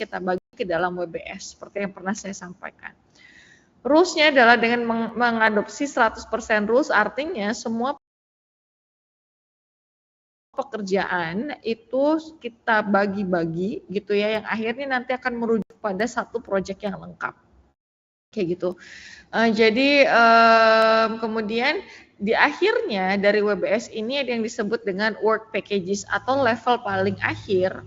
kita bagi ke dalam WBS seperti yang pernah saya sampaikan. Rules-nya adalah dengan mengadopsi 100% rules, artinya semua pekerjaan itu kita bagi-bagi gitu ya, yang akhirnya nanti akan merujuk pada satu proyek yang lengkap. Kayak gitu. Jadi kemudian di akhirnya dari WBS ini ada yang disebut dengan work packages atau level paling akhir,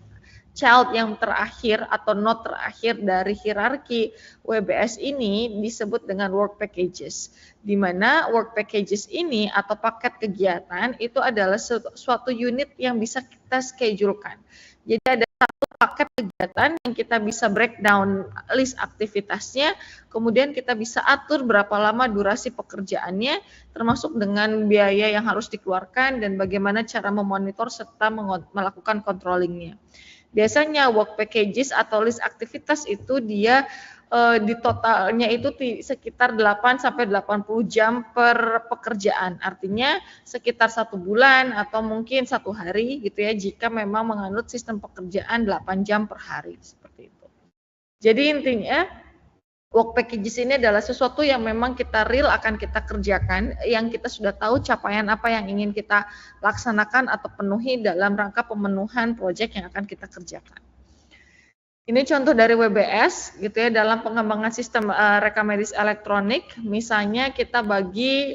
child yang terakhir atau node terakhir dari hierarki WBS ini disebut dengan work packages. Di mana work packages ini atau paket kegiatan itu adalah suatu unit yang bisa kita schedulekan. Jadi ada satu paket kegiatan yang kita bisa breakdown list aktivitasnya, kemudian kita bisa atur berapa lama durasi pekerjaannya, termasuk dengan biaya yang harus dikeluarkan dan bagaimana cara memonitor serta melakukan controllingnya. Biasanya work packages atau list aktivitas itu dia di totalnya itu sekitar 8 sampai 80 jam per pekerjaan. Artinya sekitar 1 bulan atau mungkin 1 hari gitu ya jika memang menganut sistem pekerjaan 8 jam per hari seperti itu. Jadi intinya work packages ini adalah sesuatu yang memang kita real akan kita kerjakan, yang kita sudah tahu capaian apa yang ingin kita laksanakan atau penuhi dalam rangka pemenuhan proyek yang akan kita kerjakan. Ini contoh dari WBS gitu ya, dalam pengembangan sistem rekam medis elektronik, misalnya kita bagi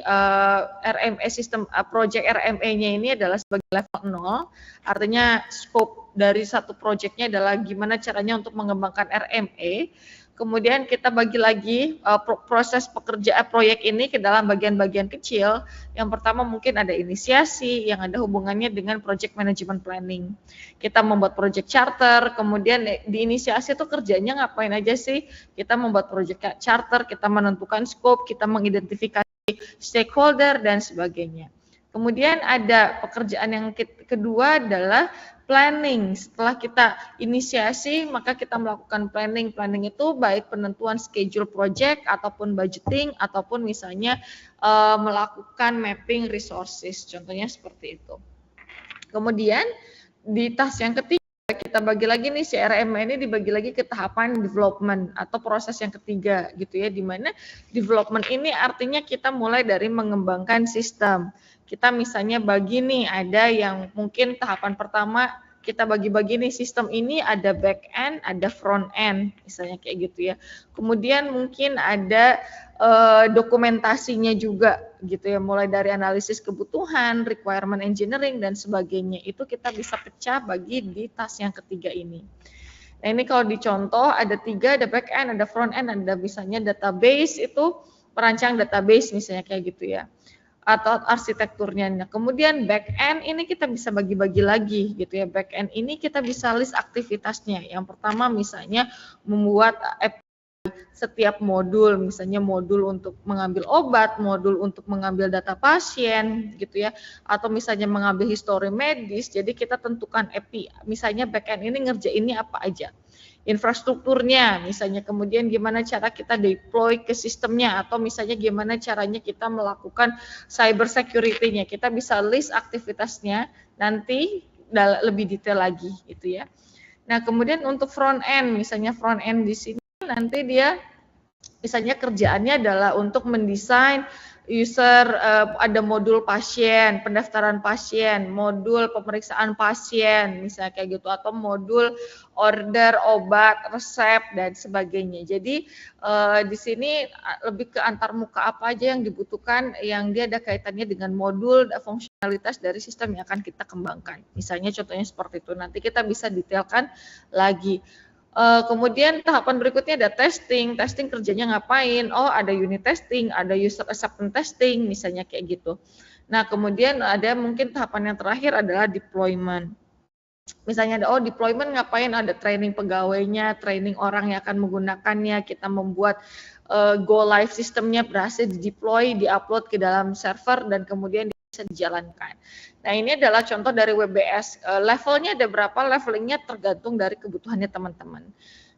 RME sistem project RME-nya ini adalah sebagai level 0, artinya scope dari satu proyeknya adalah gimana caranya untuk mengembangkan RME. Kemudian kita bagi lagi proses proyek ini ke dalam bagian-bagian kecil. Yang pertama mungkin ada inisiasi yang ada hubungannya dengan project management planning. Kita membuat project charter, kemudian di inisiasi itu kerjanya ngapain aja sih? Kita membuat project charter, kita menentukan scope, kita mengidentifikasi stakeholder dan sebagainya. Kemudian ada pekerjaan yang kedua adalah planning. Setelah kita inisiasi, maka kita melakukan planning. Planning itu baik penentuan schedule project ataupun budgeting ataupun misalnya melakukan mapping resources. Contohnya seperti itu. Kemudian di task yang ketiga kita bagi lagi nih CRM ini dibagi lagi ke tahapan development atau proses yang ketiga gitu ya, di mana development ini artinya kita mulai dari mengembangkan sistem. Kita misalnya bagi nih ada yang mungkin tahapan pertama kita bagi-bagi nih sistem ini ada back end, ada front end misalnya kayak gitu ya. Kemudian mungkin ada dokumentasinya juga gitu ya, mulai dari analisis kebutuhan, requirement engineering dan sebagainya. Itu kita bisa pecah bagi di task yang ketiga ini. Nah ini kalau dicontoh ada 3, ada back end, ada front end, ada misalnya database itu perancang database misalnya kayak gitu ya. Atau arsitekturnya. Nah, kemudian back end ini kita bisa bagi-bagi lagi gitu ya. Back end ini kita bisa list aktivitasnya. Yang pertama misalnya membuat setiap modul, misalnya modul untuk mengambil obat, modul untuk mengambil data pasien gitu ya, atau misalnya mengambil histori medis. Jadi kita tentukan API, misalnya back end ini ngerjainnya apa aja. Infrastrukturnya misalnya, kemudian gimana cara kita deploy ke sistemnya, atau misalnya gimana caranya kita melakukan cyber security-nya. Kita bisa list aktivitasnya nanti lebih detail lagi gitu ya. Nah, kemudian untuk front end, misalnya front end di sini nanti dia misalnya kerjaannya adalah untuk mendesain user, ada modul pasien, pendaftaran pasien, modul pemeriksaan pasien, misalnya kayak gitu, atau modul order obat, resep dan sebagainya. Jadi di sini lebih ke antarmuka apa aja yang dibutuhkan, yang dia ada kaitannya dengan modul dan fungsionalitas dari sistem yang akan kita kembangkan. Misalnya contohnya seperti itu. Nanti kita bisa detailkan lagi. Kemudian tahapan berikutnya ada testing. Testing kerjanya ngapain? Oh, ada unit testing, ada user acceptance testing, misalnya kayak gitu. Nah, kemudian ada mungkin tahapan yang terakhir adalah deployment. Misalnya ada deployment ngapain? Ada training pegawainya, training orang yang akan menggunakannya, kita membuat go live sistemnya berhasil di-deploy, di-upload ke dalam server dan kemudian bisa dijalankan. Nah, ini adalah contoh dari WBS. Levelnya ada berapa? Levelingnya tergantung dari kebutuhannya teman-teman.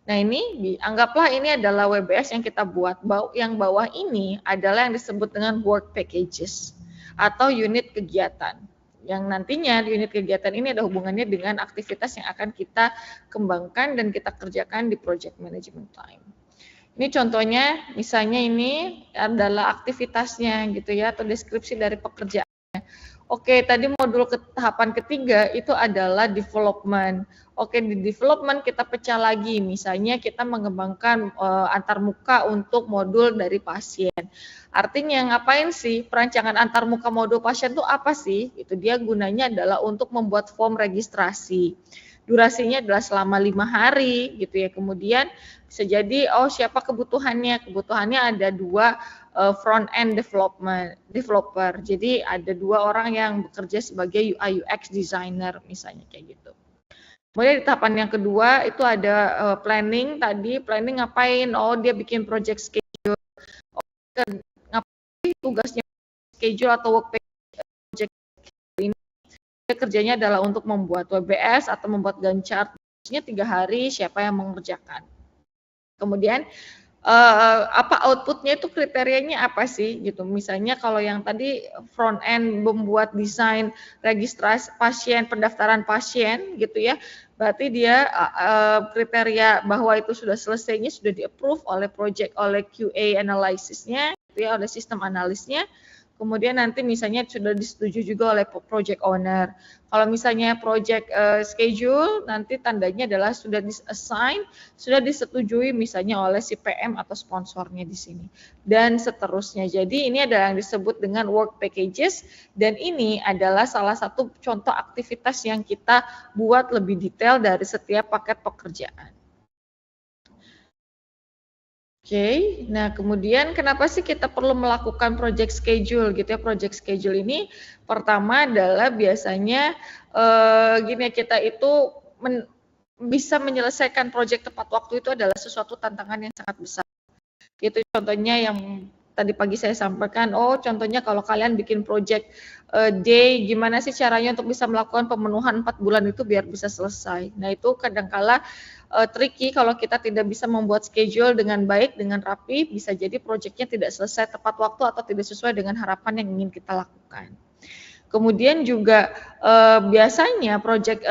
Nah, ini anggaplah ini adalah WBS yang kita buat. Yang bawah ini adalah yang disebut dengan work packages atau unit kegiatan. yang nantinya di unit kegiatan ini ada hubungannya dengan aktivitas yang akan kita kembangkan dan kita kerjakan di project management time. Ini contohnya, misalnya ini adalah aktivitasnya gitu ya, atau deskripsi dari pekerjaannya. Oke, tadi modul tahapan ketiga itu adalah development. Oke, di development kita pecah lagi, misalnya kita mengembangkan antarmuka untuk modul dari pasien. Artinya ngapain sih perancangan antarmuka modul pasien itu apa sih? Itu dia gunanya adalah untuk membuat form registrasi. Durasinya adalah selama 5 hari gitu ya. Kemudian bisa jadi siapa kebutuhannya? Kebutuhannya ada 2 front end developer. Jadi ada 2 orang yang bekerja sebagai UI UX designer misalnya kayak gitu. Kemudian di tahapan yang kedua itu ada planning tadi. Planning ngapain? Dia bikin project schedule. Ngapain tugasnya schedule atau work project ini? Dia kerjanya adalah untuk membuat WBS atau membuat Gantt chart. 3 hari siapa yang mengerjakan. Kemudian apa outputnya itu kriterianya apa sih gitu. Misalnya kalau yang tadi front end membuat desain registrasi pasien, pendaftaran pasien gitu ya, berarti dia kriteria bahwa itu sudah selesainya sudah di-approve oleh oleh QA analysisnya gitu ya, oleh sistem analisnya. Kemudian nanti misalnya sudah disetujui juga oleh project owner. Kalau misalnya project schedule, nanti tandanya adalah sudah di-assign, sudah disetujui misalnya oleh si PM atau sponsornya di sini. Dan seterusnya. Jadi ini adalah yang disebut dengan work packages, dan ini adalah salah satu contoh aktivitas yang kita buat lebih detail dari setiap paket pekerjaan. Oke, nah kemudian kenapa sih kita perlu melakukan project schedule gitu ya? Project schedule ini pertama adalah biasanya gini ya, kita itu bisa menyelesaikan project tepat waktu itu adalah sesuatu tantangan yang sangat besar. Itu contohnya yang tadi pagi saya sampaikan, contohnya kalau kalian bikin project day, gimana sih caranya untuk bisa melakukan pemenuhan 4 bulan itu biar bisa selesai. Nah itu kadangkala tricky kalau kita tidak bisa membuat schedule dengan baik, dengan rapi, bisa jadi projectnya tidak selesai tepat waktu atau tidak sesuai dengan harapan yang ingin kita lakukan. Kemudian juga biasanya project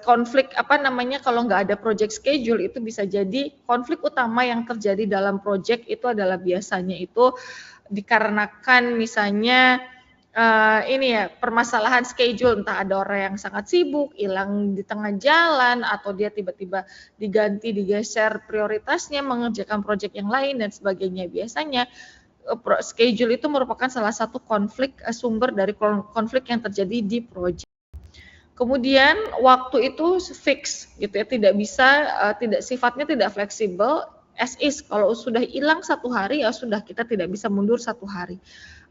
konflik kalau nggak ada project schedule itu bisa jadi konflik utama yang terjadi dalam project itu adalah biasanya itu dikarenakan misalnya permasalahan schedule, entah ada orang yang sangat sibuk, hilang di tengah jalan, atau dia tiba-tiba digeser prioritasnya mengerjakan project yang lain dan sebagainya. Biasanya schedule itu merupakan salah satu sumber dari konflik yang terjadi di project. Kemudian waktu itu fix gitu ya, sifatnya tidak fleksibel. As is, kalau sudah hilang 1 hari ya sudah, kita tidak bisa mundur 1 hari.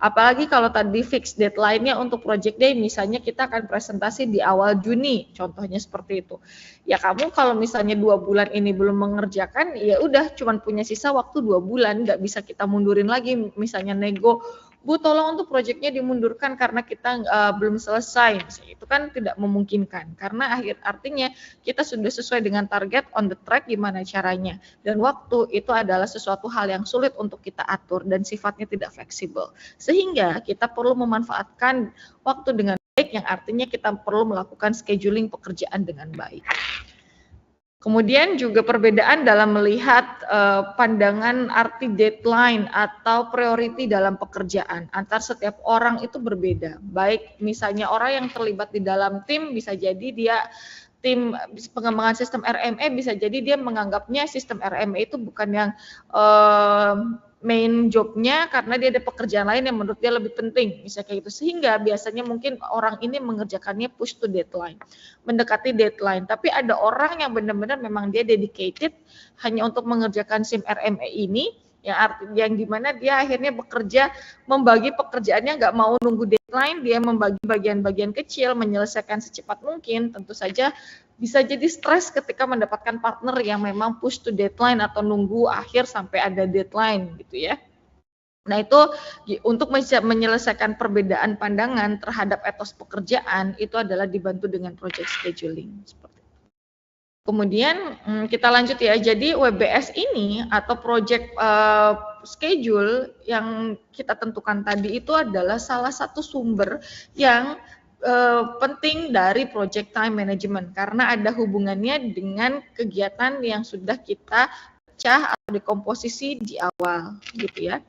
Apalagi kalau tadi fix deadline-nya untuk project day, misalnya kita akan presentasi di awal Juni, contohnya seperti itu. Ya kamu kalau misalnya 2 bulan ini belum mengerjakan, ya udah cuman punya sisa waktu 2 bulan, nggak bisa kita mundurin lagi, misalnya nego, Bu tolong untuk proyeknya dimundurkan karena kita belum selesai. Itu kan tidak memungkinkan karena artinya kita sudah sesuai dengan target, on the track, gimana caranya. Dan waktu itu adalah sesuatu hal yang sulit untuk kita atur dan sifatnya tidak fleksibel. Sehingga kita perlu memanfaatkan waktu dengan baik, yang artinya kita perlu melakukan scheduling pekerjaan dengan baik. Kemudian juga perbedaan dalam melihat pandangan arti deadline atau priority dalam pekerjaan antar setiap orang itu berbeda. Baik misalnya orang yang terlibat di dalam tim, bisa jadi dia tim pengembangan sistem RME, bisa jadi dia menganggapnya sistem RME itu bukan yang main jobnya karena dia ada pekerjaan lain yang menurut dia lebih penting, misalnya kayak gitu. Sehingga biasanya mungkin orang ini mengerjakannya push to deadline, mendekati deadline. Tapi ada orang yang benar-benar memang dia dedicated hanya untuk mengerjakan SIM RME ini, yang dimana dia akhirnya bekerja, membagi pekerjaannya, nggak mau nunggu deadline, dia membagi bagian-bagian kecil, menyelesaikan secepat mungkin. Tentu saja bisa jadi stres ketika mendapatkan partner yang memang push to deadline atau nunggu akhir sampai ada deadline gitu ya. Nah itu untuk menyelesaikan perbedaan pandangan terhadap etos pekerjaan itu adalah dibantu dengan project scheduling. Kemudian kita lanjut ya, jadi WBS ini atau project schedule yang kita tentukan tadi itu adalah salah satu sumber yang penting dari project time management karena ada hubungannya dengan kegiatan yang sudah kita pecah atau dekomposisi di awal gitu ya.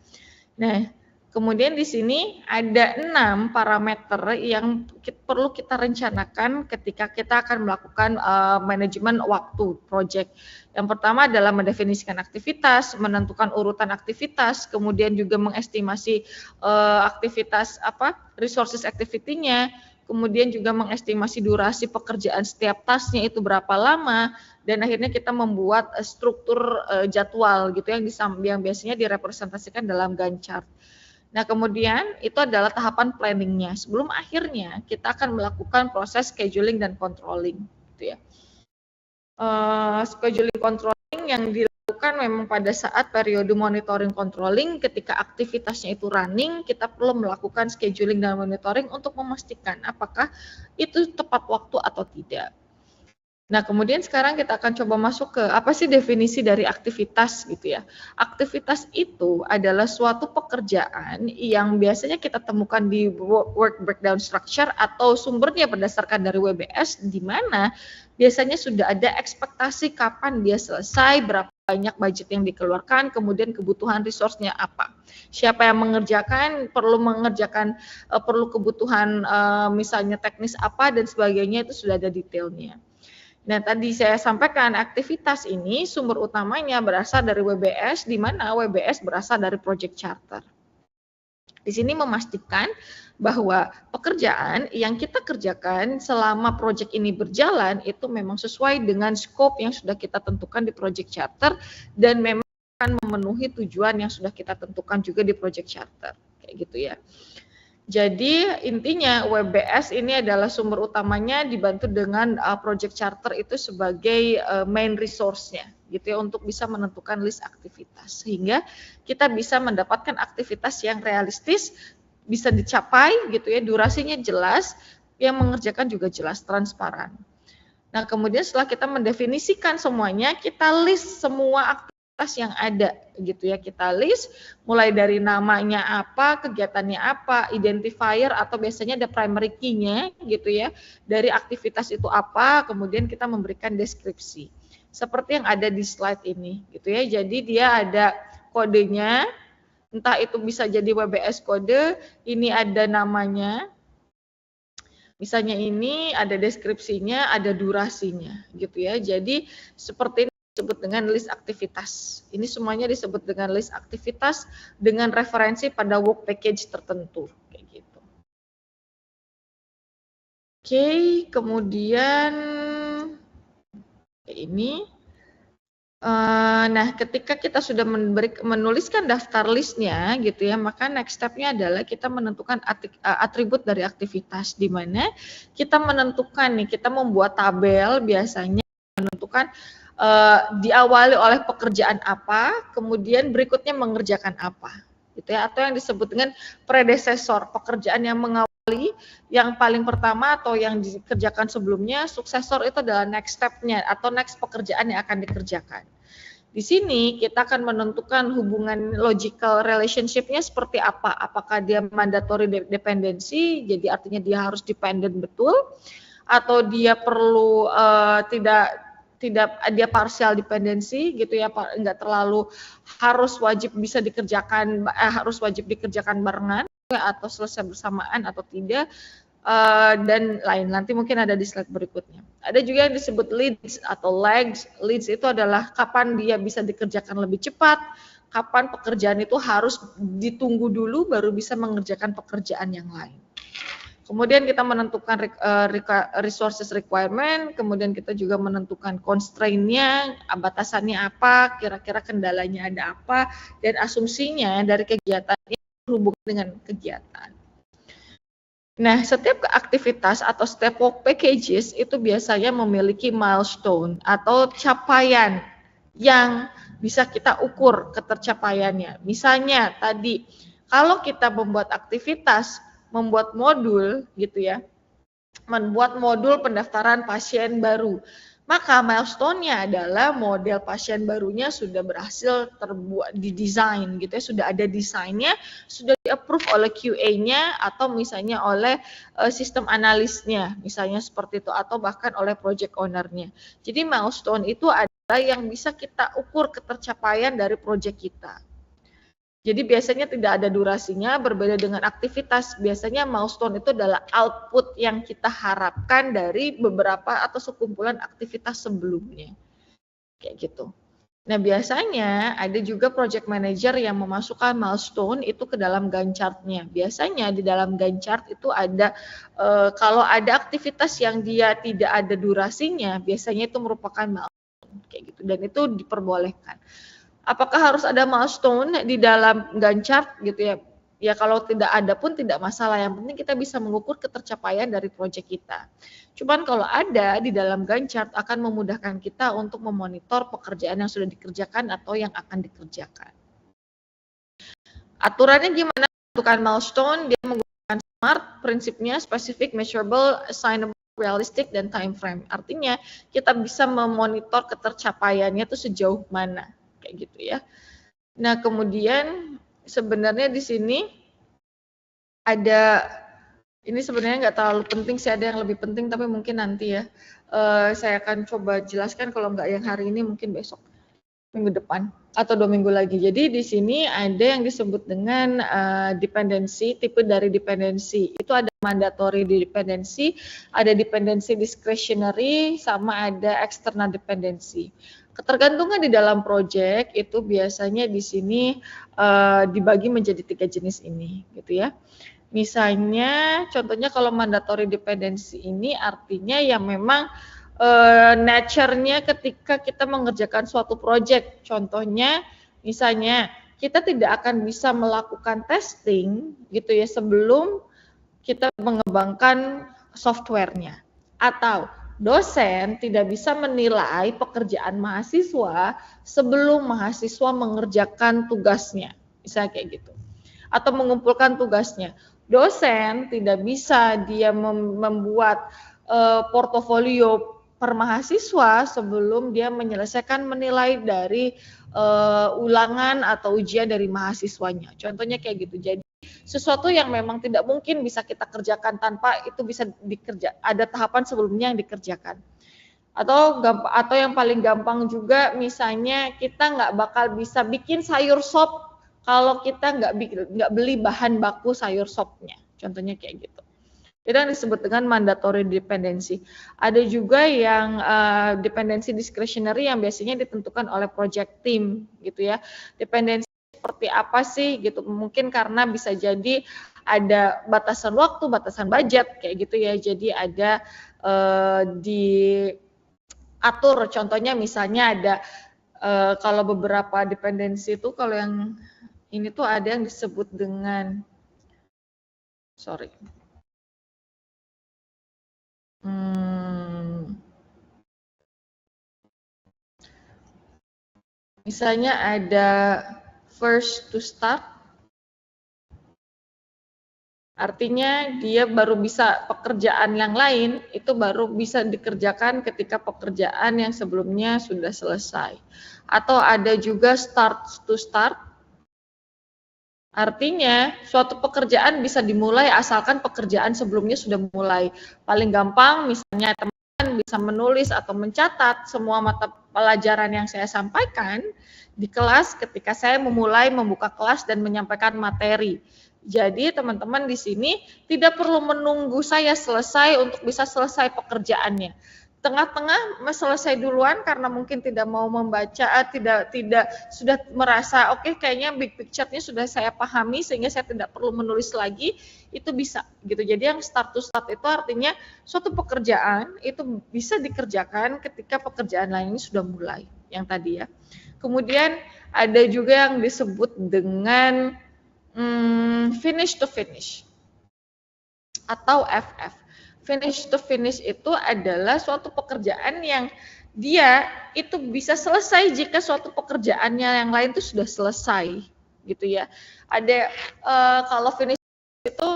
Nah, kemudian di sini ada 6 parameter yang perlu kita rencanakan ketika kita akan melakukan manajemen waktu project. Yang pertama adalah mendefinisikan aktivitas, menentukan urutan aktivitas, kemudian juga mengestimasi aktivitas resources activity-nya, kemudian juga mengestimasi durasi pekerjaan setiap tasknya itu berapa lama, dan akhirnya kita membuat struktur jadwal gitu yang biasanya direpresentasikan dalam Gantt chart. Nah, kemudian itu adalah tahapan planningnya. Sebelum akhirnya kita akan melakukan proses scheduling dan controlling, gitu ya. Scheduling controlling yang dilakukan memang pada saat periode monitoring controlling, ketika aktivitasnya itu running, kita perlu melakukan scheduling dan monitoring untuk memastikan apakah itu tepat waktu atau tidak. Nah, kemudian sekarang kita akan coba masuk ke apa sih definisi dari aktivitas gitu ya. Aktivitas itu adalah suatu pekerjaan yang biasanya kita temukan di work breakdown structure atau sumbernya berdasarkan dari WBS, di mana biasanya sudah ada ekspektasi kapan dia selesai, berapa banyak budget yang dikeluarkan, kemudian kebutuhan resource-nya apa. Siapa yang mengerjakan, perlu kebutuhan misalnya teknis apa dan sebagainya, itu sudah ada detailnya. Nah, tadi saya sampaikan aktivitas ini sumber utamanya berasal dari WBS, di mana WBS berasal dari project charter. Di sini memastikan bahwa pekerjaan yang kita kerjakan selama project ini berjalan itu memang sesuai dengan scope yang sudah kita tentukan di project charter dan memang akan memenuhi tujuan yang sudah kita tentukan juga di project charter. Kayak gitu ya. Jadi intinya WBS ini adalah sumber utamanya dibantu dengan project charter itu sebagai main resource-nya gitu ya untuk bisa menentukan list aktivitas sehingga kita bisa mendapatkan aktivitas yang realistis, bisa dicapai gitu ya, durasinya jelas, yang mengerjakan juga jelas, transparan. Nah, kemudian setelah kita mendefinisikan semuanya, kita list semua aktivitas yang ada gitu ya, kita list mulai dari namanya apa, kegiatannya apa, identifier atau biasanya ada primary key-nya gitu ya, dari aktivitas itu apa, kemudian kita memberikan deskripsi seperti yang ada di slide ini gitu ya. Jadi dia ada kodenya, entah itu bisa jadi WBS kode, ini ada namanya, misalnya ini ada deskripsinya, ada durasinya gitu ya. Jadi seperti ini disebut dengan list aktivitas. Ini semuanya disebut dengan list aktivitas dengan referensi pada work package tertentu kayak gitu. Oke, kemudian ini nah, ketika kita sudah menuliskan daftar listnya gitu ya, maka next step-nya adalah kita menentukan atribut dari aktivitas, di mana kita menentukan nih, kita membuat tabel biasanya menentukan diawali oleh pekerjaan apa, kemudian berikutnya mengerjakan apa, gitu ya, atau yang disebut dengan predecessor, pekerjaan yang mengawali, yang paling pertama atau yang dikerjakan sebelumnya, suksesor itu adalah next step-nya atau next pekerjaan yang akan dikerjakan. Di sini kita akan menentukan hubungan logical relationship-nya seperti apa. Apakah dia mandatory dependency, jadi artinya dia harus dependent betul, atau dia perlu tidak dia partial dependency gitu ya, enggak terlalu harus wajib dikerjakan barengan atau selesai bersamaan atau tidak. Dan lain, nanti mungkin ada di slide berikutnya. Ada juga yang disebut leads atau lags. Leads itu adalah kapan dia bisa dikerjakan lebih cepat, kapan pekerjaan itu harus ditunggu dulu baru bisa mengerjakan pekerjaan yang lain. Kemudian kita menentukan resources requirement, kemudian kita juga menentukan constraint-nya, batasannya apa, kira-kira kendalanya ada apa, dan asumsinya dari kegiatan ini berhubungan dengan kegiatan. Nah, setiap aktivitas atau setiap work packages itu biasanya memiliki milestone atau capaian yang bisa kita ukur ketercapaiannya. Misalnya tadi, kalau kita membuat aktivitas, membuat modul gitu ya, membuat modul pendaftaran pasien baru. Maka milestone-nya adalah model pasien barunya sudah berhasil terbuat, didesain gitu ya, sudah ada desainnya, sudah di-approve oleh QA-nya atau misalnya oleh sistem analisnya, misalnya seperti itu, atau bahkan oleh project owner-nya. Jadi milestone itu adalah yang bisa kita ukur ketercapaian dari project kita. Jadi biasanya tidak ada durasinya, berbeda dengan aktivitas. Biasanya milestone itu adalah output yang kita harapkan dari beberapa atau sekumpulan aktivitas sebelumnya. Kayak gitu. Nah biasanya ada juga project manager yang memasukkan milestone itu ke dalam Gantt chart-nya. Biasanya di dalam Gantt chart itu ada, kalau ada aktivitas yang dia tidak ada durasinya, biasanya itu merupakan milestone. Kayak gitu. Dan itu diperbolehkan. Apakah harus ada milestone di dalam Gantt chart gitu ya? Ya kalau tidak ada pun tidak masalah, yang penting kita bisa mengukur ketercapaian dari proyek kita. Cuman kalau ada di dalam Gantt chart akan memudahkan kita untuk memonitor pekerjaan yang sudah dikerjakan atau yang akan dikerjakan. Aturannya gimana menentukan milestone? Dia menggunakan SMART, prinsipnya specific, measurable, assignable, realistic, dan time frame. Artinya kita bisa memonitor ketercapaiannya itu sejauh mana. Kayak gitu ya. Nah, kemudian sebenarnya di sini ada, ini sebenarnya nggak terlalu penting sih, ada yang lebih penting tapi mungkin nanti ya. Saya akan coba jelaskan, kalau nggak yang hari ini mungkin besok, minggu depan atau 2 minggu lagi. Jadi di sini ada yang disebut dengan dependensi, tipe dari dependensi. Itu ada mandatory dependency, ada dependency discretionary, sama ada external dependency. Ketergantungan di dalam project itu biasanya di sini dibagi menjadi 3 jenis ini, gitu ya. Misalnya, contohnya kalau mandatory dependency ini artinya yang memang nature-nya ketika kita mengerjakan suatu project. Contohnya, misalnya kita tidak akan bisa melakukan testing, gitu ya, sebelum kita mengembangkan software-nya. Atau dosen tidak bisa menilai pekerjaan mahasiswa sebelum mahasiswa mengerjakan tugasnya, misalnya kayak gitu, atau mengumpulkan tugasnya. Dosen tidak bisa dia membuat portofolio per mahasiswa sebelum dia menyelesaikan menilai dari ulangan atau ujian dari mahasiswanya. Contohnya kayak gitu. Jadi sesuatu yang memang tidak mungkin bisa kita kerjakan tanpa itu bisa ada tahapan sebelumnya yang dikerjakan. Atau yang paling gampang juga, misalnya kita nggak bakal bisa bikin sayur sop kalau kita nggak beli bahan baku sayur sopnya. Contohnya kayak gitu. Itu yang disebut dengan mandatory dependency. Ada juga yang dependency discretionary yang biasanya ditentukan oleh project team gitu ya. Dependensi seperti apa sih gitu, mungkin karena bisa jadi ada batasan waktu, batasan budget kayak gitu ya. Jadi ada diatur, contohnya misalnya ada kalau beberapa dependensi itu, kalau yang ini tuh ada yang disebut dengan misalnya ada first to start, artinya dia baru bisa, pekerjaan yang lain itu baru bisa dikerjakan ketika pekerjaan yang sebelumnya sudah selesai. Atau ada juga start to start, artinya suatu pekerjaan bisa dimulai asalkan pekerjaan sebelumnya sudah mulai. Paling gampang misalnya teman-teman bisa menulis atau mencatat semua mata pelajaran yang saya sampaikan di kelas ketika saya memulai membuka kelas dan menyampaikan materi. Jadi teman-teman di sini tidak perlu menunggu saya selesai untuk bisa selesai pekerjaannya. Tengah-tengah selesai duluan karena mungkin tidak mau membaca, tidak sudah merasa oke, kayaknya big picture-nya sudah saya pahami sehingga saya tidak perlu menulis lagi, itu bisa gitu. Jadi yang start to start itu artinya suatu pekerjaan itu bisa dikerjakan ketika pekerjaan lain ini sudah mulai, yang tadi ya. Kemudian ada juga yang disebut dengan finish to finish atau FF. Finish to finish itu adalah suatu pekerjaan yang dia itu bisa selesai jika suatu pekerjaannya yang lain itu sudah selesai, gitu ya. Ada kalau finish itu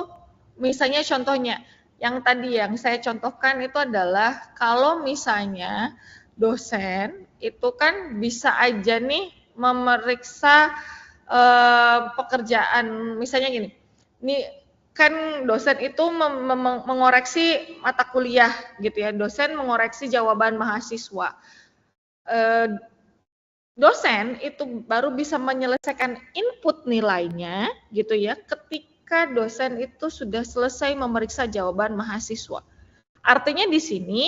misalnya contohnya yang tadi yang saya contohkan itu adalah kalau misalnya dosen itu kan bisa aja nih memeriksa pekerjaan, misalnya gini, ini kan dosen itu mengoreksi mata kuliah gitu ya, dosen mengoreksi jawaban mahasiswa. Dosen itu baru bisa menyelesaikan input nilainya gitu ya ketika dosen itu sudah selesai memeriksa jawaban mahasiswa. Artinya di sini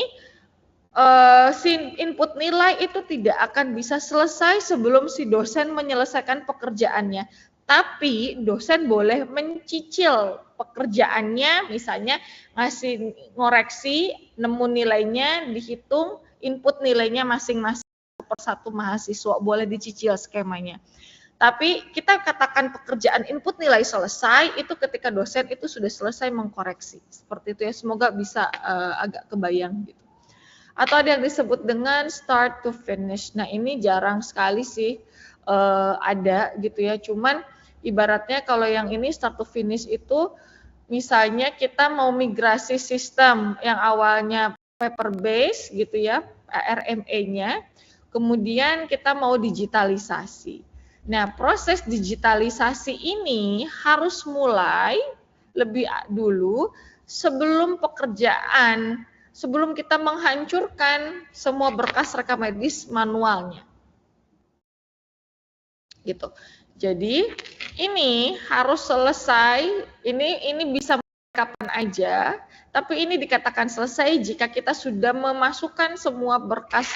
input nilai itu tidak akan bisa selesai sebelum si dosen menyelesaikan pekerjaannya. Tapi dosen boleh mencicil pekerjaannya, misalnya ngasih ngoreksi, nemu nilainya, dihitung, input nilainya masing-masing per satu mahasiswa, boleh dicicil skemanya. Tapi kita katakan pekerjaan input nilai selesai itu ketika dosen itu sudah selesai mengkoreksi. Seperti itu ya, semoga bisa agak kebayang gitu. Atau ada yang disebut dengan start to finish. Nah, ini jarang sekali sih ada gitu ya. Cuman ibaratnya kalau yang ini start to finish itu misalnya kita mau migrasi sistem yang awalnya paper base gitu ya, RMA-nya, kemudian kita mau digitalisasi. Nah, proses digitalisasi ini harus mulai lebih dulu sebelum sebelum kita menghancurkan semua berkas rekam medis manualnya. Gitu. Jadi, ini harus selesai, ini bisa kapan aja, tapi ini dikatakan selesai jika kita sudah memasukkan semua berkas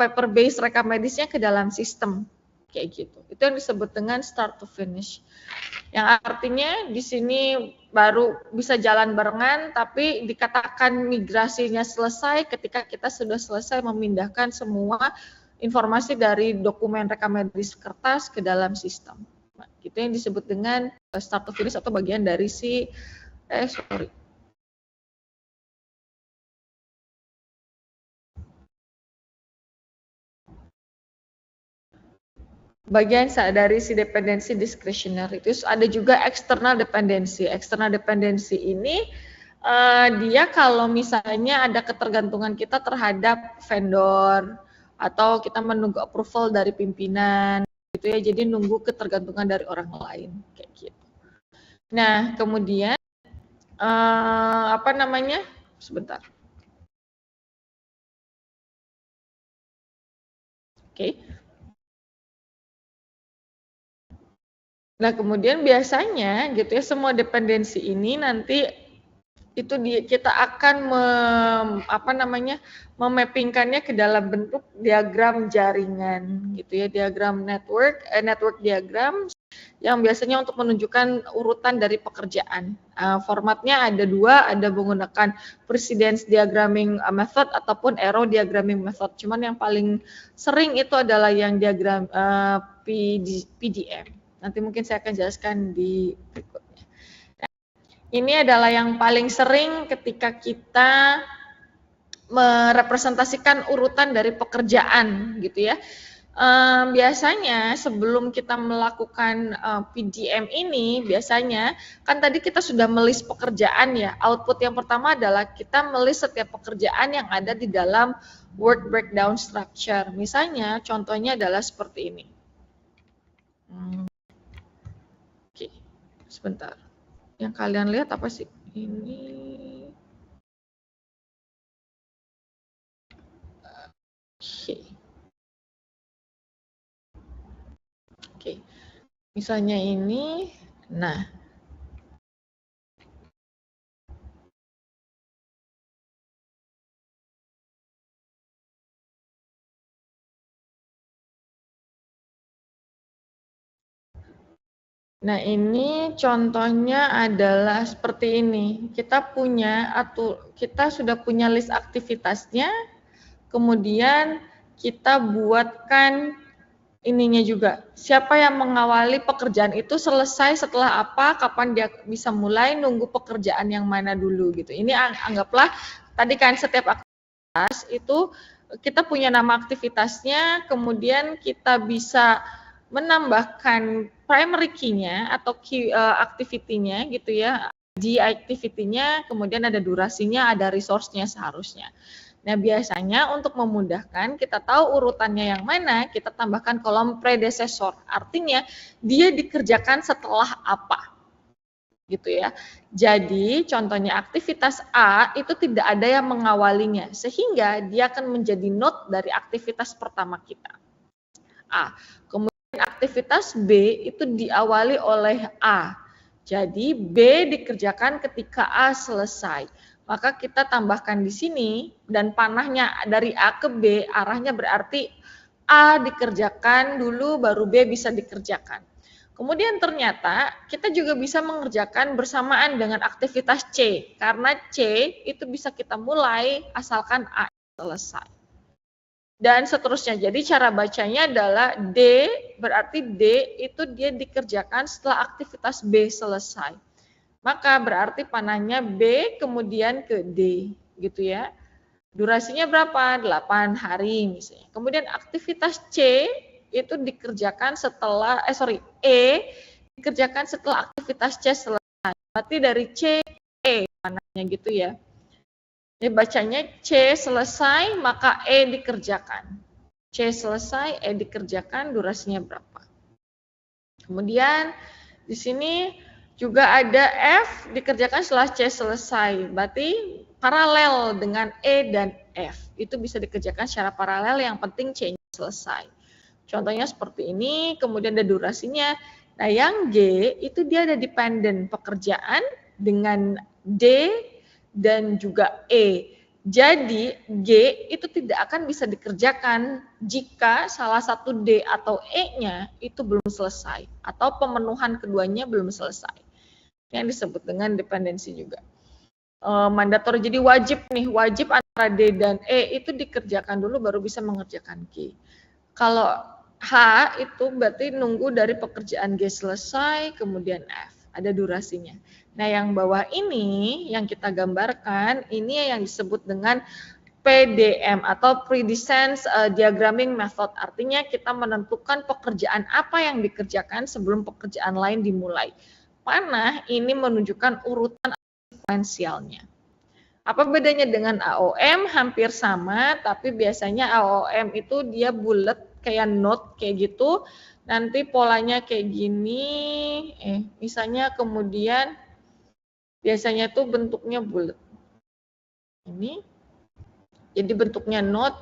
paper base rekam medisnya ke dalam sistem kayak gitu. Itu yang disebut dengan start to finish. Yang artinya di sini baru bisa jalan barengan, tapi dikatakan migrasinya selesai ketika kita sudah selesai memindahkan semua informasi dari dokumen rekam medis kertas ke dalam sistem. Nah, itu yang disebut dengan start to finish atau bagian dari si bagian dari si dependensi discretionary. Itu ada juga external dependency. External dependency ini dia kalau misalnya ada ketergantungan kita terhadap vendor atau kita menunggu approval dari pimpinan gitu ya. Jadi nunggu ketergantungan dari orang lain kayak gitu. Nah, kemudian apa namanya? Sebentar. Oke. Nah, kemudian biasanya gitu ya semua dependensi ini nanti itu kita akan memappingkannya ke dalam bentuk diagram jaringan gitu ya, diagram network diagram yang biasanya untuk menunjukkan urutan dari pekerjaan. Formatnya ada dua, ada menggunakan precedence diagramming method ataupun arrow diagramming method. Cuman yang paling sering itu adalah yang diagram PDM. Nanti mungkin saya akan jelaskan di berikutnya. Nah, ini adalah yang paling sering ketika kita merepresentasikan urutan dari pekerjaan gitu ya. Biasanya sebelum kita melakukan PDM ini, biasanya kan tadi kita sudah melis pekerjaan ya. Output yang pertama adalah kita melis setiap pekerjaan yang ada di dalam work breakdown structure. Misalnya contohnya adalah seperti ini. Oke, sebentar. Yang kalian lihat apa sih? Ini. Oke. Misalnya ini, nah. Nah, ini contohnya adalah seperti ini. Kita sudah punya list aktivitasnya, kemudian kita buatkan ininya juga. Siapa yang mengawali pekerjaan itu selesai setelah apa, kapan dia bisa mulai, nunggu pekerjaan yang mana dulu gitu. Ini anggaplah tadi kan setiap aktivitas itu kita punya nama aktivitasnya, kemudian kita bisa menambahkan primary key-nya atau key activity-nya gitu ya, di activity-nya, kemudian ada durasinya, ada resource-nya seharusnya. Nah, biasanya untuk memudahkan kita tahu urutannya yang mana, kita tambahkan kolom predecessor. Artinya dia dikerjakan setelah apa. Gitu ya. Jadi contohnya aktivitas A itu tidak ada yang mengawalinya, sehingga dia akan menjadi node dari aktivitas pertama kita. A. Kemudian aktivitas B itu diawali oleh A. Jadi B dikerjakan ketika A selesai. Maka kita tambahkan di sini dan panahnya dari A ke B arahnya berarti A dikerjakan dulu baru B bisa dikerjakan. Kemudian ternyata kita juga bisa mengerjakan bersamaan dengan aktivitas C karena C itu bisa kita mulai asalkan A selesai. Dan seterusnya. Jadi cara bacanya adalah D, berarti D itu dia dikerjakan setelah aktivitas B selesai. Maka berarti panahnya B kemudian ke D, gitu ya. Durasinya berapa? 8 hari misalnya. Kemudian aktivitas C itu dikerjakan setelah, E dikerjakan setelah aktivitas C selesai. Berarti dari C ke E panahnya gitu ya. Ini bacanya C selesai, maka E dikerjakan. C selesai, E dikerjakan, durasinya berapa. Kemudian di sini juga ada F dikerjakan setelah C selesai. Berarti paralel dengan E dan F. Itu bisa dikerjakan secara paralel, yang penting C-nya selesai. Contohnya seperti ini, kemudian ada durasinya. Nah, yang G itu dia ada dependent pekerjaan dengan D dan juga E. Jadi G itu tidak akan bisa dikerjakan jika salah satu D atau E-nya itu belum selesai atau pemenuhan keduanya belum selesai. Yang disebut dengan dependensi juga. Mandatori, jadi wajib antara D dan E itu dikerjakan dulu baru bisa mengerjakan G. Kalau H itu berarti nunggu dari pekerjaan G selesai, kemudian F, ada durasinya. Nah, yang bawah ini yang kita gambarkan, ini yang disebut dengan PDM atau Predecessor Diagramming Method. Artinya kita menentukan pekerjaan apa yang dikerjakan sebelum pekerjaan lain dimulai. Panah ini menunjukkan urutan sekuensialnya. Apa bedanya dengan AOM? Hampir sama, tapi biasanya AOM itu dia bulat kayak node kayak gitu. Nanti polanya kayak gini, misalnya kemudian biasanya tuh bentuknya bulat. Ini, jadi bentuknya node,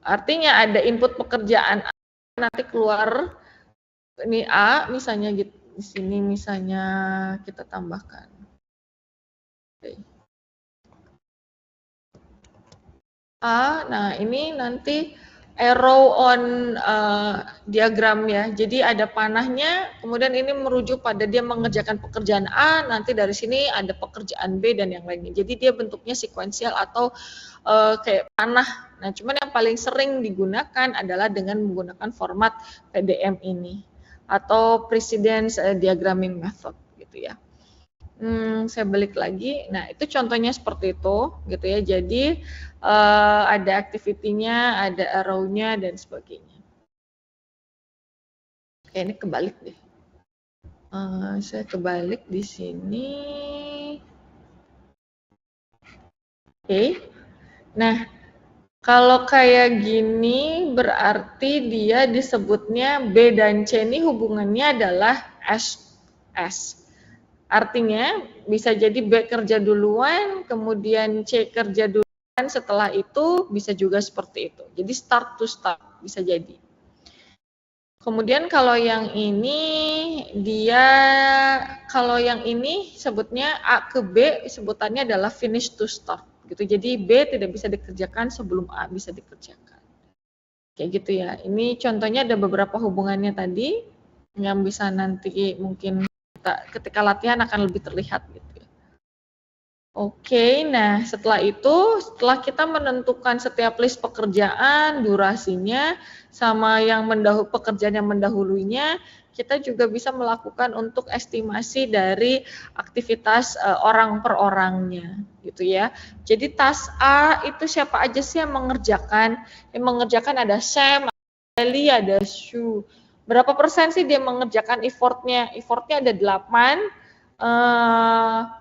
artinya ada input pekerjaan A, nanti keluar ini A, misalnya gitu. Di sini misalnya kita tambahkan. Oke. A, nah ini nanti arrow on diagram ya. Jadi ada panahnya, kemudian ini merujuk pada dia mengerjakan pekerjaan A, nanti dari sini ada pekerjaan B dan yang lainnya. Jadi dia bentuknya sekuensial atau kayak panah. Nah, cuman yang paling sering digunakan adalah dengan menggunakan format PDM ini atau Precedence Diagramming Method gitu ya. Saya balik lagi. Nah, itu contohnya seperti itu, gitu ya. Jadi ada activity-nya, ada arrow-nya dan sebagainya. Oke, ini kebalik deh. Saya kebalik di sini. Oke. Nah, kalau kayak gini berarti dia disebutnya B dan C ini hubungannya adalah S. Artinya bisa jadi B kerja duluan, kemudian C kerja duluan, setelah itu bisa juga seperti itu. Jadi start to start bisa jadi. Kemudian kalau yang ini kalau yang ini sebutnya A ke B sebutannya adalah finish to start gitu. Jadi B tidak bisa dikerjakan sebelum A bisa dikerjakan. Kayak gitu ya. Ini contohnya ada beberapa hubungannya tadi yang bisa nanti mungkin ketika latihan akan lebih terlihat gitu ya. Oke, nah setelah kita menentukan setiap list pekerjaan, durasinya, sama yang pekerjaan yang mendahulunya, kita juga bisa melakukan untuk estimasi dari aktivitas orang per orangnya gitu ya. Jadi task A itu siapa aja sih yang mengerjakan? Yang mengerjakan ada Sam, ada Ellie, ada Sue. Berapa persen sih dia mengerjakan effortnya? Effortnya ada 8,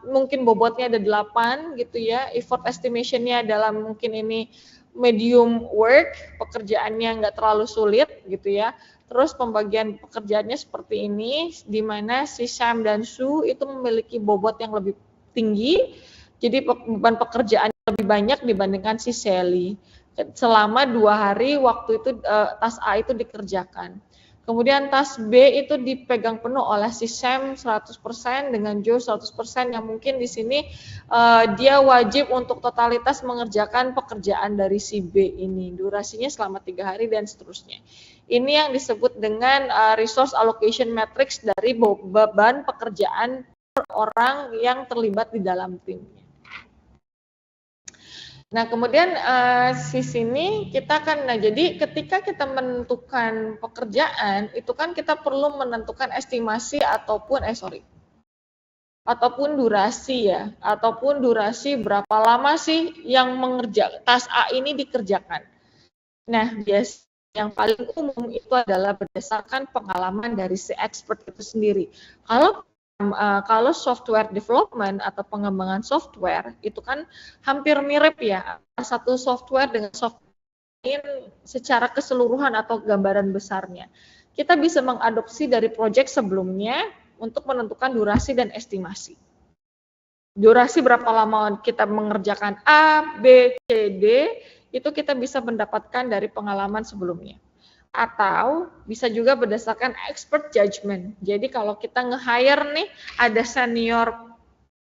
mungkin bobotnya ada 8 gitu ya, effort estimation-nya adalah mungkin ini medium work, pekerjaannya nggak terlalu sulit gitu ya. Terus pembagian pekerjaannya seperti ini, di mana si Sam dan Sue itu memiliki bobot yang lebih tinggi, jadi beban pekerjaan lebih banyak dibandingkan si Sally. Selama 2 hari waktu itu tas A itu dikerjakan. Kemudian tas B itu dipegang penuh oleh si Sam 100% dengan Joe 100%, yang mungkin di sini dia wajib untuk totalitas mengerjakan pekerjaan dari si B ini. Durasinya selama 3 hari dan seterusnya. Ini yang disebut dengan resource allocation matrix dari beban pekerjaan per orang yang terlibat di dalam timnya. Nah, kemudian di sini kita kan, nah jadi ketika kita menentukan pekerjaan, itu kan kita perlu menentukan estimasi ataupun ataupun durasi ya, ataupun durasi berapa lama sih yang mengerjakan tas A ini dikerjakan. Nah, biasanya yang paling umum itu adalah berdasarkan pengalaman dari si expert itu sendiri. Kalau software development atau pengembangan software itu kan hampir mirip ya, satu software dengan software lain secara keseluruhan atau gambaran besarnya. Kita bisa mengadopsi dari proyek sebelumnya untuk menentukan durasi dan estimasi. Durasi berapa lama kita mengerjakan A, B, C, D, itu kita bisa mendapatkan dari pengalaman sebelumnya. Atau bisa juga berdasarkan expert judgment. Jadi kalau kita nge-hire nih, ada senior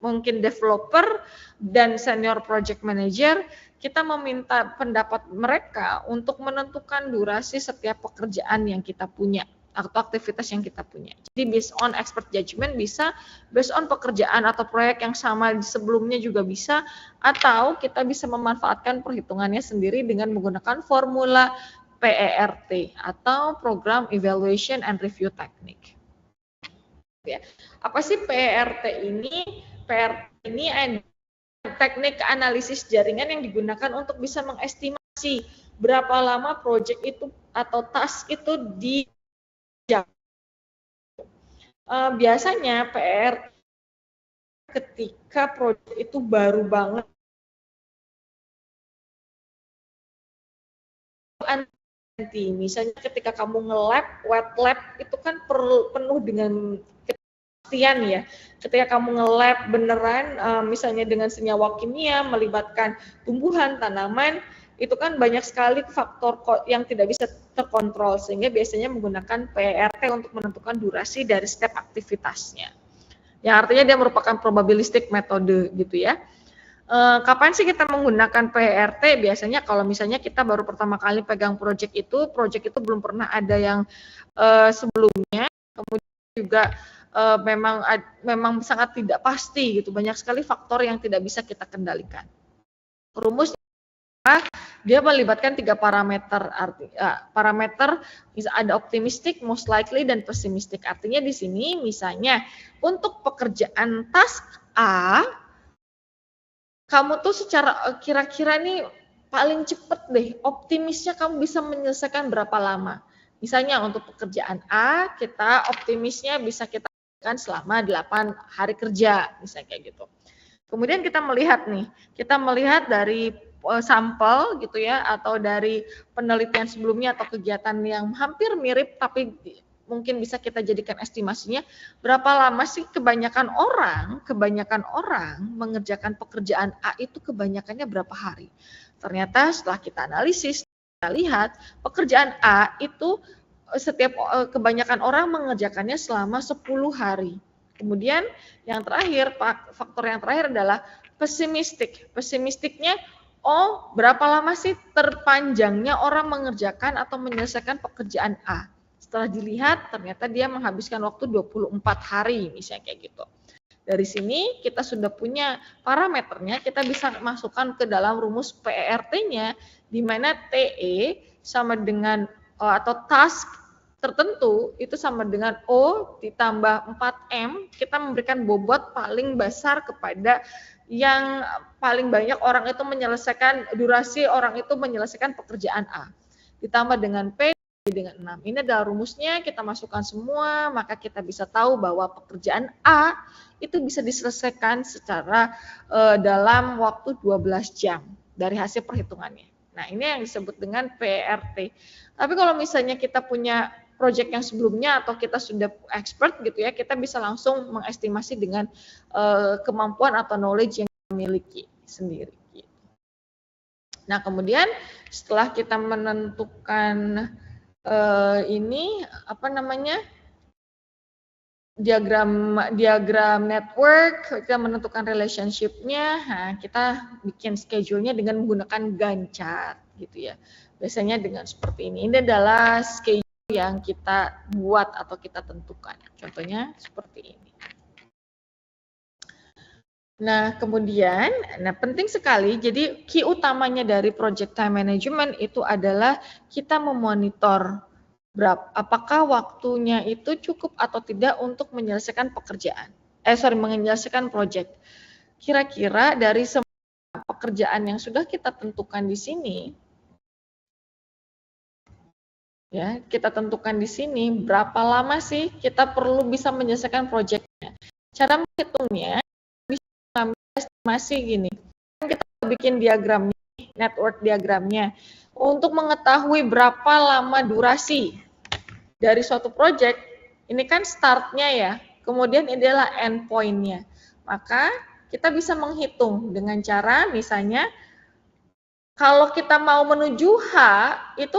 mungkin developer dan senior project manager, kita meminta pendapat mereka untuk menentukan durasi setiap pekerjaan yang kita punya atau aktivitas yang kita punya. Jadi based on expert judgment bisa, based on pekerjaan atau proyek yang sama sebelumnya juga bisa, atau kita bisa memanfaatkan perhitungannya sendiri dengan menggunakan formula PERT atau Program Evaluation and Review Technique. Ya. Apa sih PERT ini? PERT ini ada teknik analisis jaringan yang digunakan untuk bisa mengestimasi berapa lama proyek itu atau task itu biasanya PERT ketika proyek itu baru banget misalnya ketika kamu nge-lab, wet lab itu kan penuh dengan kepastian ya. Ketika kamu nge-lab beneran, misalnya dengan senyawa kimia, melibatkan tumbuhan, tanaman, itu kan banyak sekali faktor yang tidak bisa terkontrol, sehingga biasanya menggunakan PERT untuk menentukan durasi dari setiap aktivitasnya. Yang artinya dia merupakan probabilistic metode gitu ya. Kapan sih kita menggunakan PERT? Biasanya kalau misalnya kita baru pertama kali pegang proyek itu belum pernah ada yang sebelumnya, kemudian juga memang sangat tidak pasti gitu, banyak sekali faktor yang tidak bisa kita kendalikan. Rumus dia melibatkan 3 parameter, parameter ada optimistic, most likely, dan pessimistic. Artinya di sini misalnya untuk pekerjaan task A, kamu tuh secara kira-kira nih paling cepet deh, optimisnya kamu bisa menyelesaikan berapa lama. Misalnya untuk pekerjaan A, kita optimisnya bisa kita lakukan selama 8 hari kerja, misalnya kayak gitu. Kemudian kita melihat dari sampel gitu ya, atau dari penelitian sebelumnya atau kegiatan yang hampir mirip tapi mungkin bisa kita jadikan estimasinya, berapa lama sih kebanyakan orang mengerjakan pekerjaan A itu kebanyakannya berapa hari. Ternyata setelah kita analisis, kita lihat pekerjaan A itu kebanyakan orang mengerjakannya selama 10 hari. Kemudian yang terakhir, faktor yang terakhir adalah pesimistik. Pesimistiknya, berapa lama sih terpanjangnya orang mengerjakan atau menyelesaikan pekerjaan A. Setelah dilihat, ternyata dia menghabiskan waktu 24 hari, misalnya kayak gitu. Dari sini kita sudah punya parameternya, kita bisa masukkan ke dalam rumus PERT-nya, di mana TE sama dengan, atau task tertentu, itu sama dengan O ditambah 4M, kita memberikan bobot paling besar kepada yang paling banyak orang itu menyelesaikan, durasi orang itu menyelesaikan pekerjaan A. Ditambah dengan P dengan 6. Ini adalah rumusnya, kita masukkan semua, maka kita bisa tahu bahwa pekerjaan A itu bisa diselesaikan secara dalam waktu 12 jam dari hasil perhitungannya. Nah, ini yang disebut dengan PERT. Tapi kalau misalnya kita punya project yang sebelumnya atau kita sudah expert gitu ya, kita bisa langsung mengestimasi dengan kemampuan atau knowledge yang kita miliki sendiri. Nah, kemudian setelah kita menentukan ini apa namanya diagram network, kita menentukan relationship-nya, nah, kita bikin schedule-nya dengan menggunakan Gantt chart gitu ya. Biasanya dengan seperti ini. Ini adalah schedule yang kita buat atau kita tentukan. Contohnya seperti ini. Nah, kemudian, penting sekali, jadi key utamanya dari project time management itu adalah kita memonitor apakah waktunya itu cukup atau tidak untuk menyelesaikan pekerjaan. Menyelesaikan project. Kira-kira dari semua pekerjaan yang sudah kita tentukan di sini, ya, kita tentukan di sini berapa lama sih kita perlu bisa menyelesaikan projectnya. Cara menghitungnya estimasi gini, kita bikin diagramnya, network diagramnya, untuk mengetahui berapa lama durasi dari suatu project. Ini kan startnya ya, kemudian ini adalah endpoint-nya. Maka kita bisa menghitung dengan cara misalnya kalau kita mau menuju H itu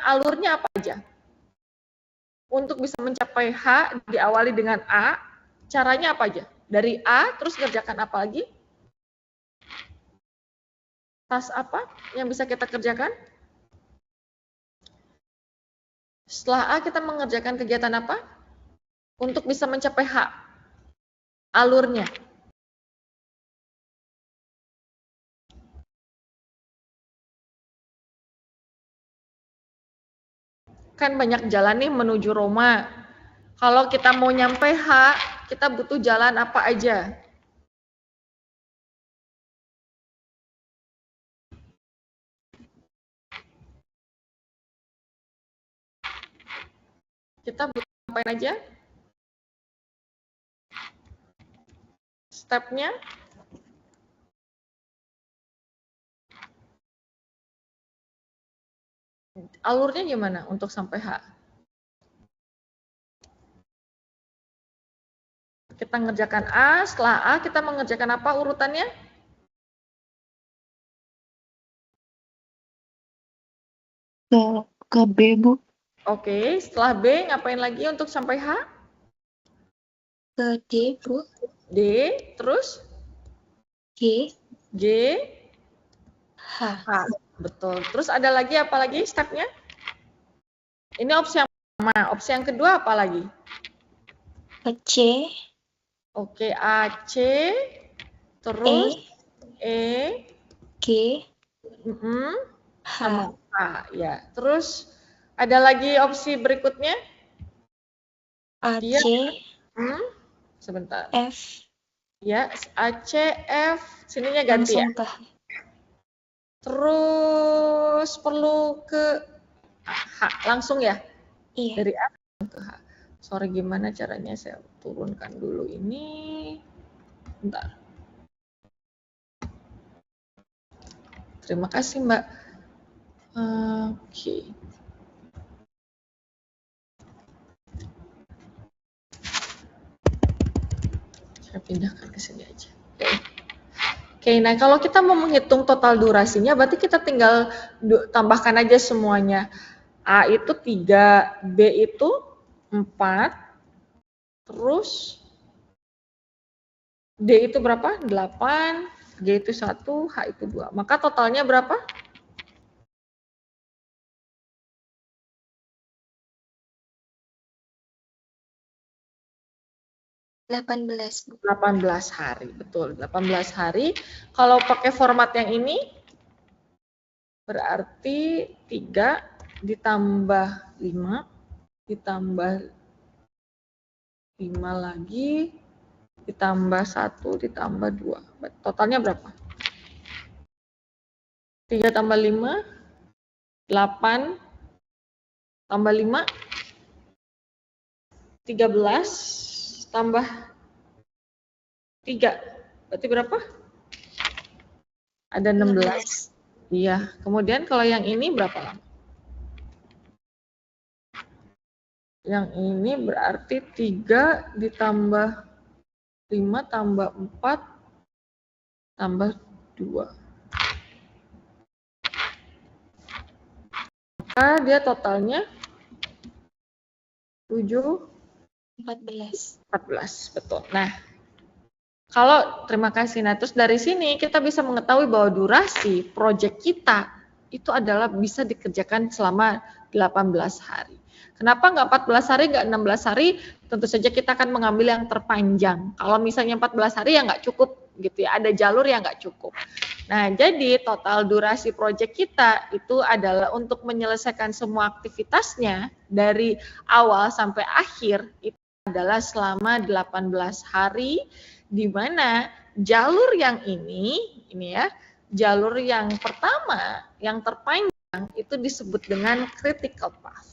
alurnya apa aja. Untuk bisa mencapai H diawali dengan A, caranya apa aja? Dari A, terus kerjakan apa lagi? Tas apa yang bisa kita kerjakan? Setelah A, kita mengerjakan kegiatan apa? Untuk bisa mencapai H. Alurnya. Kan banyak jalan nih menuju Roma. Kalau kita mau nyampe H, kita butuh jalan apa aja? Kita butuh ngapain aja? Stepnya? Alurnya gimana untuk sampai H? Kita mengerjakan A, setelah A kita mengerjakan apa urutannya? Ke B, Bu. Oke, setelah B ngapain lagi untuk sampai H? Ke D, Bu. D, terus? G. G. H. Betul. Terus ada lagi apa lagi stepnya? Ini opsi yang pertama. Opsi yang kedua apa lagi? C. Oke, A, C. Terus E. G. H. Sama A, ya. Terus ada lagi opsi berikutnya? A, Dia, C. sebentar. F. Ya, A, C, F. Sininya ganti langsung ya. Ke. Terus perlu ke H, langsung ya? Iya. Dari A ke H. Sorry, gimana caranya saya turunkan dulu ini. Bentar. Terima kasih, Mbak. Oke. Saya pindahkan ke sini aja. Oke, nah kalau kita mau menghitung total durasinya, berarti kita tinggal tambahkan aja semuanya. A itu 3, B itu 4, terus D itu berapa? 8, G itu 1, H itu 2. Maka totalnya berapa? 18, Bu. 18 hari, betul. 18 hari. Kalau pakai format yang ini, berarti 3 ditambah 5, ditambah 5 lagi, ditambah 1, ditambah 2. Totalnya berapa? 3 tambah 5, 8, tambah 5, 13, tambah 3. Berarti berapa? Ada 16. Iya. Kemudian kalau yang ini berapa lama? Yang ini berarti 3 ditambah 5 tambah 4 tambah 2. Maka dia totalnya 7, 14. 14, betul. Nah, kalau terima kasih. Nah, terus dari sini kita bisa mengetahui bahwa durasi proyek kita itu adalah bisa dikerjakan selama 18 hari. Kenapa nggak 14 hari, nggak 16 hari? Tentu saja kita akan mengambil yang terpanjang. Kalau misalnya 14 hari ya nggak cukup gitu ya, ada jalur yang nggak cukup. Nah, jadi total durasi proyek kita itu adalah untuk menyelesaikan semua aktivitasnya dari awal sampai akhir itu adalah selama 18 hari, di mana jalur yang ini ya, jalur yang pertama, yang terpanjang itu disebut dengan critical path.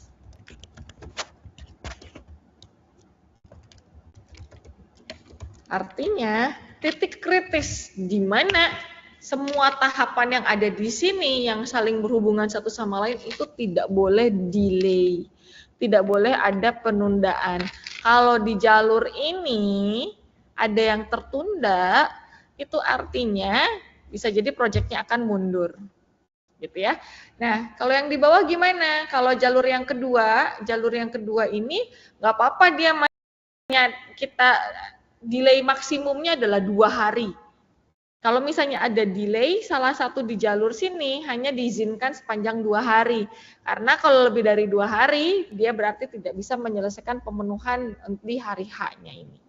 Artinya titik kritis di mana semua tahapan yang ada di sini yang saling berhubungan satu sama lain itu tidak boleh delay, tidak boleh ada penundaan. Kalau di jalur ini ada yang tertunda, itu artinya bisa jadi proyeknya akan mundur, gitu ya. Nah, kalau yang di bawah gimana? Kalau jalur yang kedua ini nggak apa-apa dia kita delay maksimumnya adalah 2 hari. Kalau misalnya ada delay, salah satu di jalur sini hanya diizinkan sepanjang 2 hari. Karena kalau lebih dari 2 hari, dia berarti tidak bisa menyelesaikan pemenuhan di hari H-nya ini.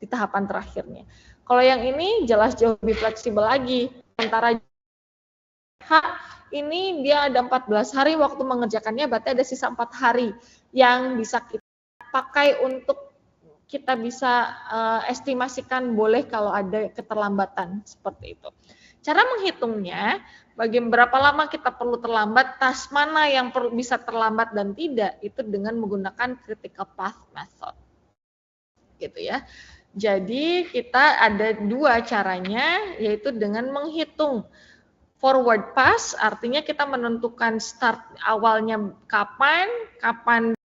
Di tahapan terakhirnya. Kalau yang ini jelas jauh lebih fleksibel lagi. Antara H ini dia ada 14 hari waktu mengerjakannya, berarti ada sisa 4 hari yang bisa kita pakai untuk kita bisa estimasikan boleh kalau ada keterlambatan seperti itu. Cara menghitungnya, bagi berapa lama kita perlu terlambat, tas mana yang bisa terlambat dan tidak, itu dengan menggunakan critical path method. Gitu ya. Jadi kita ada 2 caranya, yaitu dengan menghitung forward pass, artinya kita menentukan start awalnya kapan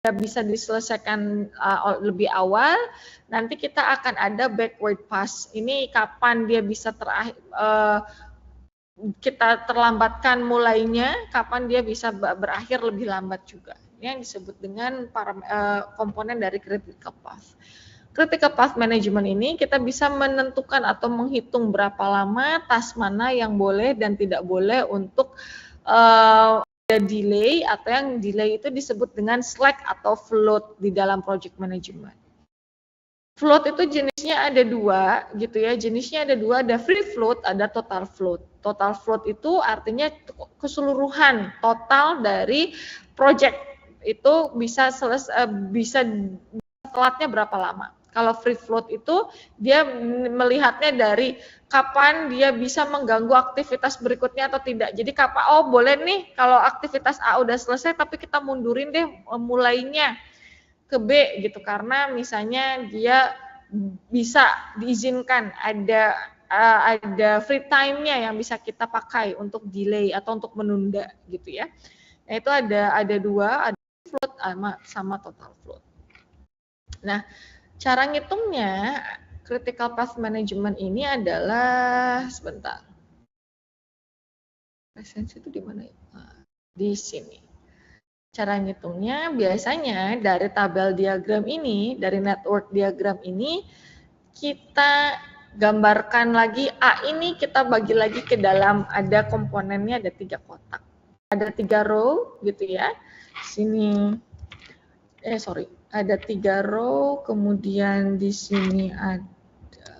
bisa diselesaikan lebih awal, nanti kita akan ada backward pass. Ini kapan dia bisa kita terlambatkan mulainya, kapan dia bisa berakhir lebih lambat juga. Ini yang disebut dengan komponen dari critical path. Critical path management ini kita bisa menentukan atau menghitung berapa lama tas mana yang boleh dan tidak boleh untuk ada delay, atau yang delay itu disebut dengan slack atau float di dalam project management. Float itu jenisnya ada 2 gitu ya, jenisnya ada 2, ada free float, ada total float. Total float itu artinya keseluruhan total dari project itu bisa telatnya berapa lama. Kalau free float itu dia melihatnya dari kapan dia bisa mengganggu aktivitas berikutnya atau tidak. Jadi kapan, boleh nih kalau aktivitas A udah selesai tapi kita mundurin deh mulainya ke B gitu, karena misalnya dia bisa diizinkan ada free time-nya yang bisa kita pakai untuk delay atau untuk menunda gitu ya. Nah, itu ada 2, ada float sama total float. Nah, cara ngitungnya critical path management ini adalah sebentar. Resensi itu di mana ya? Nah, di sini. Cara ngitungnya biasanya dari tabel diagram ini, dari network diagram ini kita gambarkan lagi A ini kita bagi lagi ke dalam, ada komponennya ada 3 kotak. Ada 3 row gitu ya. Sini ada 3 row, kemudian di sini ada,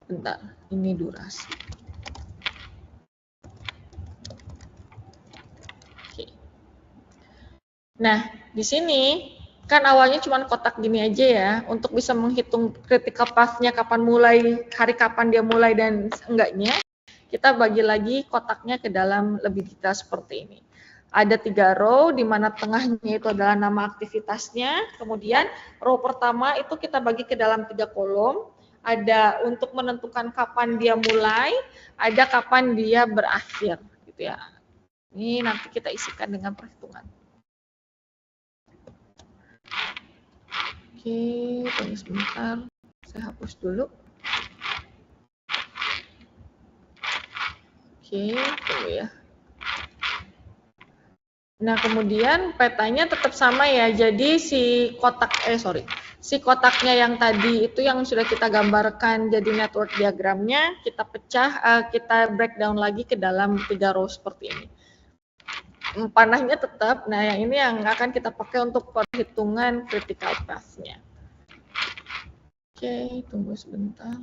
bentar, ini durasi. Oke. Nah, di sini kan awalnya cuma kotak gini aja ya, untuk bisa menghitung critical path-nya kapan mulai, hari kapan dia mulai dan enggaknya, kita bagi lagi kotaknya ke dalam lebih detail seperti ini. Ada 3 row, di mana tengahnya itu adalah nama aktivitasnya. Kemudian row pertama itu kita bagi ke dalam 3 kolom. Ada untuk menentukan kapan dia mulai, ada kapan dia berakhir, gitu ya. Ini nanti kita isikan dengan perhitungan. Oke, tunggu sebentar. Saya hapus dulu. Oke, tunggu ya. Nah, kemudian petanya tetap sama ya. Jadi si kotaknya yang tadi itu yang sudah kita gambarkan jadi network diagramnya, kita pecah, kita breakdown lagi ke dalam 3 row seperti ini. Panahnya tetap, nah yang ini yang akan kita pakai untuk perhitungan critical path-nya. Oke, tunggu sebentar.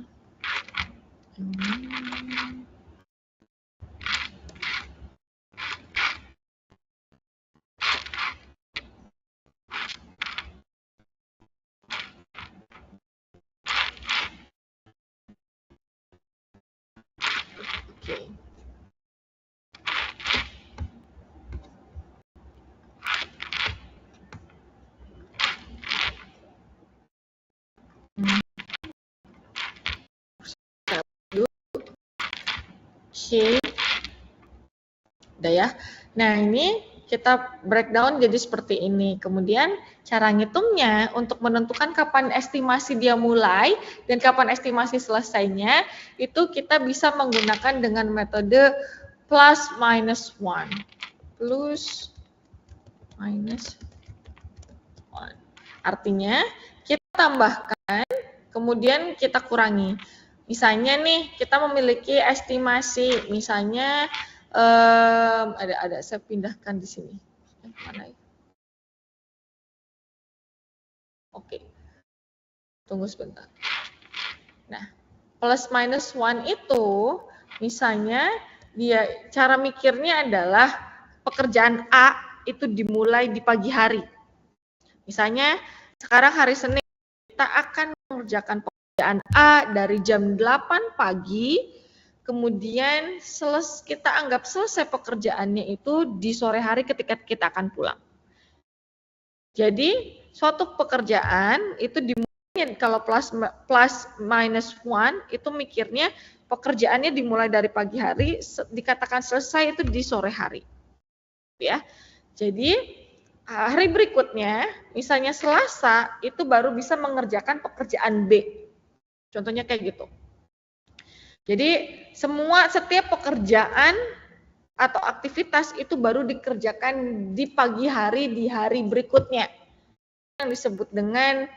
Oke. Oke. Udah ya. Nah, ini kita breakdown jadi seperti ini. Kemudian cara ngitungnya untuk menentukan kapan estimasi dia mulai dan kapan estimasi selesainya, itu kita bisa menggunakan dengan metode plus minus 1. Plus minus 1. Artinya kita tambahkan, kemudian kita kurangi. Misalnya nih, kita memiliki estimasi, misalnya ada saya pindahkan di sini. Mana ya? Oke. Tunggu sebentar. Nah, plus minus 1 itu misalnya dia cara mikirnya adalah pekerjaan A itu dimulai di pagi hari. Misalnya sekarang hari Senin kita akan mengerjakan pekerjaan A dari jam 8 pagi. Kemudian kita anggap selesai pekerjaannya itu di sore hari ketika kita akan pulang. Jadi suatu pekerjaan itu dimulai kalau plus minus 1 itu mikirnya pekerjaannya dimulai dari pagi hari, dikatakan selesai itu di sore hari. Ya. Jadi hari berikutnya, misalnya Selasa, itu baru bisa mengerjakan pekerjaan B. Contohnya kayak gitu. Jadi setiap pekerjaan atau aktivitas itu baru dikerjakan di pagi hari di hari berikutnya. Yang disebut dengan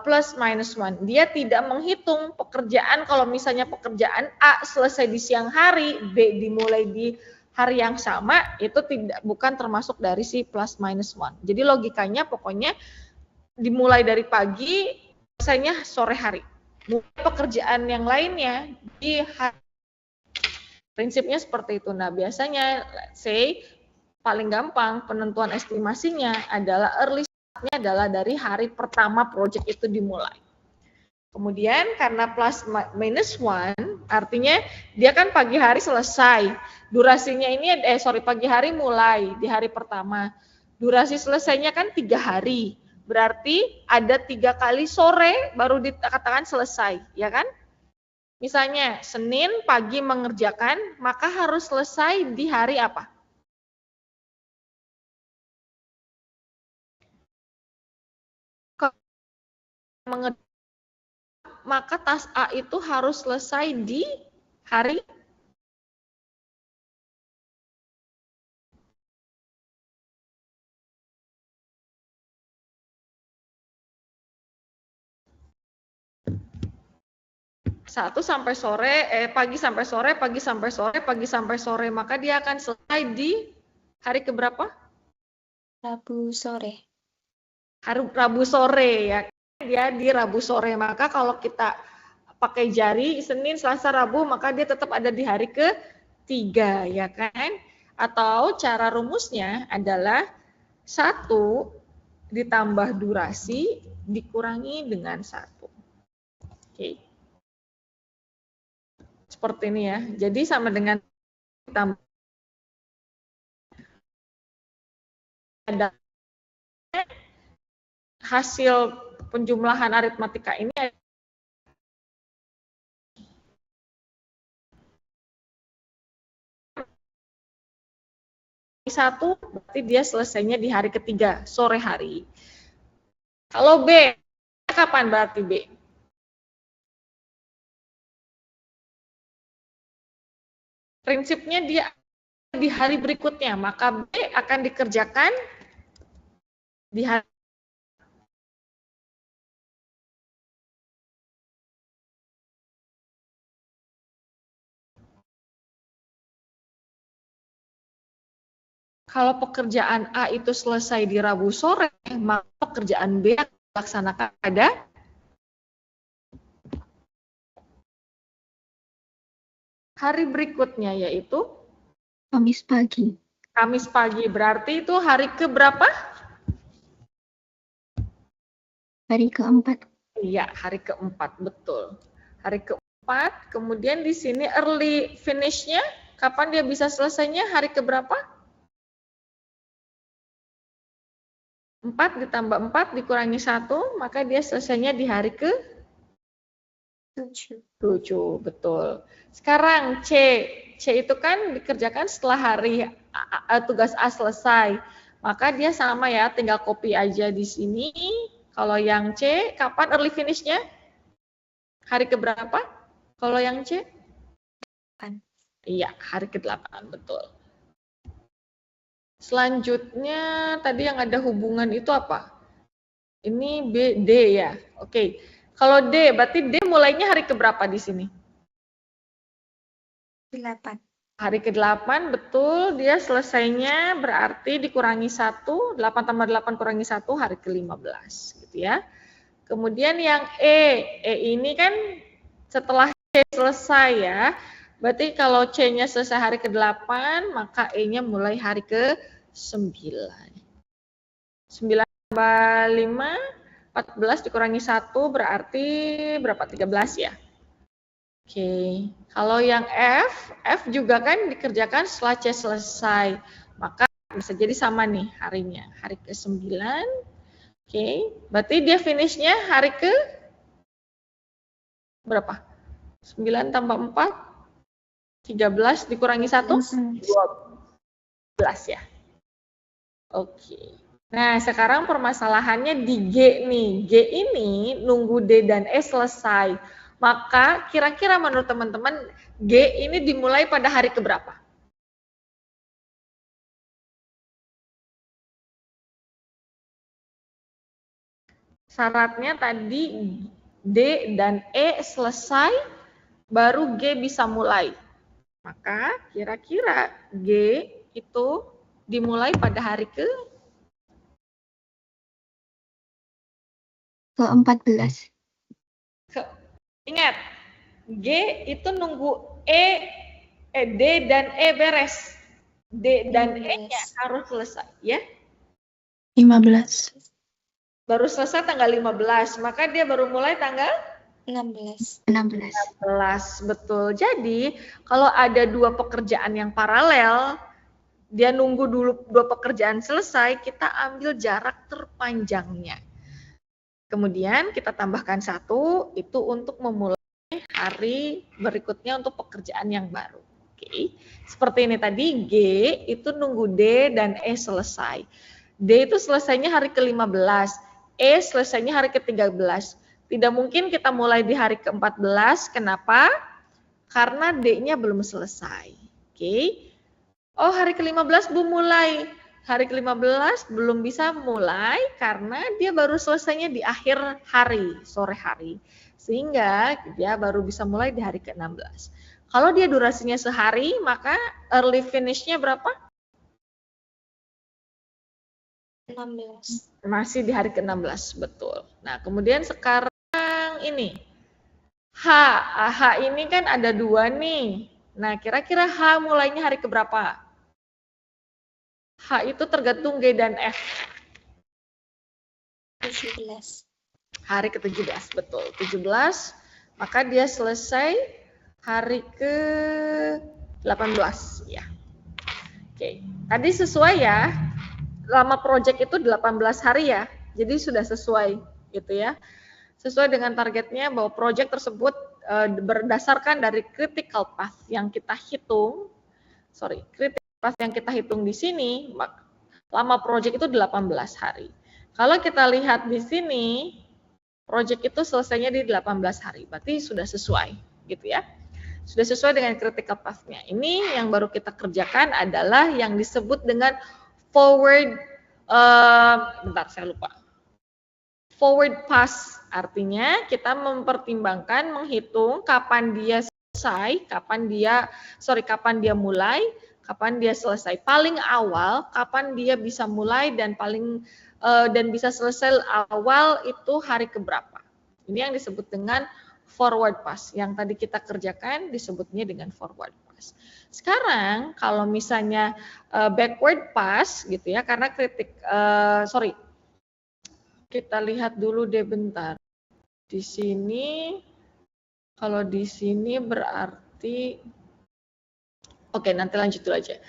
plus minus 1. Dia tidak menghitung pekerjaan kalau misalnya pekerjaan A selesai di siang hari, B dimulai di hari yang sama, itu bukan termasuk dari si plus minus 1. Jadi logikanya pokoknya dimulai dari pagi, selesainya sore hari. Pekerjaan yang lainnya di hari. Prinsipnya seperti itu. Nah, biasanya let's say paling gampang penentuan estimasinya adalah early start-nya adalah dari hari pertama project itu dimulai. Kemudian karena plus minus 1 artinya dia kan pagi hari selesai. Durasinya ini pagi hari mulai di hari pertama. Durasi selesainya kan 3 hari. Berarti ada 3 kali sore baru dikatakan selesai, ya kan? Misalnya Senin pagi mengerjakan, maka harus selesai di hari apa? Maka tas A itu harus selesai di hari sampai sore, pagi sampai sore, pagi sampai sore, pagi sampai sore, maka dia akan selesai di hari keberapa? Rabu sore. Hari Rabu sore ya, dia di Rabu sore. Maka kalau kita pakai jari Senin, Selasa, Rabu, maka dia tetap ada di hari ke-3 ya kan? Atau cara rumusnya adalah 1 ditambah durasi dikurangi dengan 1. Oke. Seperti ini ya. Jadi sama dengan ada hasil penjumlahan aritmatika ini satu, berarti dia selesainya di hari ketiga, sore hari. Kalau B, kapan berarti B? Prinsipnya dia di hari berikutnya, maka B akan dikerjakan di hari. Kalau pekerjaan A itu selesai di Rabu sore, maka pekerjaan B akan dilaksanakan pada hari berikutnya, yaitu Kamis pagi. Kamis pagi. Berarti itu hari ke berapa? Hari keempat. Iya, hari keempat, betul. Hari keempat, kemudian di sini early finish-nya, kapan dia bisa selesainya? Hari ke berapa? 4 ditambah 4 dikurangi 1, maka dia selesainya di hari ke 7. 7, betul. Sekarang C. C itu kan dikerjakan setelah hari tugas A selesai. Maka dia sama ya, tinggal copy aja di sini. Kalau yang C, kapan early finish-nya? Hari ke berapa? Kalau yang C? 8. Iya, hari ke-8, betul. Selanjutnya, tadi yang ada hubungan itu apa? Ini B, D ya. Oke. Kalau D, berarti D mulainya hari keberapa di sini? 8. Hari ke-8, betul. Dia selesainya berarti dikurangi 1, 8 tambah 8 kurangi 1, hari ke-15. Gitu ya. Kemudian yang E. E ini kan setelah C selesai ya. Berarti kalau C-nya selesai hari ke-8, maka E-nya mulai hari ke-9. 9 tambah 5, 14 dikurangi 1 berarti berapa? 13 ya? Oke. Kalau yang F, F juga kan dikerjakan setelah C selesai. Maka bisa jadi sama nih harinya. Hari ke-9. Oke. Berarti dia finish-nya hari ke berapa? 9 tambah 4, 13 dikurangi 1, 12 ya. Oke. Nah, sekarang permasalahannya di G nih. G ini nunggu D dan E selesai. Maka kira-kira menurut teman-teman G ini dimulai pada hari keberapa? Syaratnya tadi D dan E selesai, baru G bisa mulai. Maka kira-kira G itu dimulai pada hari ke-14. Ingat, G itu nunggu D dan E beres. D dan E-nya harus selesai, ya. 15. Baru selesai tanggal 15, maka dia baru mulai tanggal 16. 16, betul. Jadi, kalau ada dua pekerjaan yang paralel, dia nunggu dulu dua pekerjaan selesai, kita ambil jarak terpanjangnya. Kemudian kita tambahkan 1, itu untuk memulai hari berikutnya untuk pekerjaan yang baru. Oke. Seperti ini tadi, G itu nunggu D dan E selesai. D itu selesainya hari ke-15, E selesainya hari ke-13. Tidak mungkin kita mulai di hari ke-14, kenapa? Karena D-nya belum selesai. Oke. Oh, hari ke-15 belum mulai. Hari ke-15 belum bisa mulai karena dia baru selesainya di akhir hari, sore hari. Sehingga dia baru bisa mulai di hari ke-16. Kalau dia durasinya sehari, maka early finish-nya berapa? 16. Masih di hari ke-16, betul. Nah, kemudian sekarang ini. H ini kan ada 2 nih. Nah, kira-kira H mulainya hari keberapa? H itu tergantung G dan F. 17. Hari ke-17, betul. 17, maka dia selesai hari ke-18 ya. Oke, tadi sesuai ya. lama project itu 18 hari ya. Jadi sudah sesuai gitu ya. Sesuai dengan targetnya bahwa project tersebut berdasarkan dari critical path yang kita hitung. Critical path yang kita hitung di sini, lama project itu 18 hari. Kalau kita lihat di sini, project itu selesainya di 18 hari. Berarti sudah sesuai gitu ya. Sudah sesuai dengan critical path-nya. Ini yang baru kita kerjakan adalah yang disebut dengan forward, bentar saya lupa. Forward pass, artinya kita mempertimbangkan, menghitung kapan dia selesai, kapan dia mulai, kapan dia selesai. Paling awal, kapan dia bisa mulai dan bisa selesai awal itu hari keberapa. Ini yang disebut dengan forward pass. Yang tadi kita kerjakan disebutnya dengan forward pass. Sekarang kalau misalnya backward pass gitu ya, karena kita lihat dulu deh bentar. Di sini, kalau di sini berarti, oke nanti lanjut dulu aja.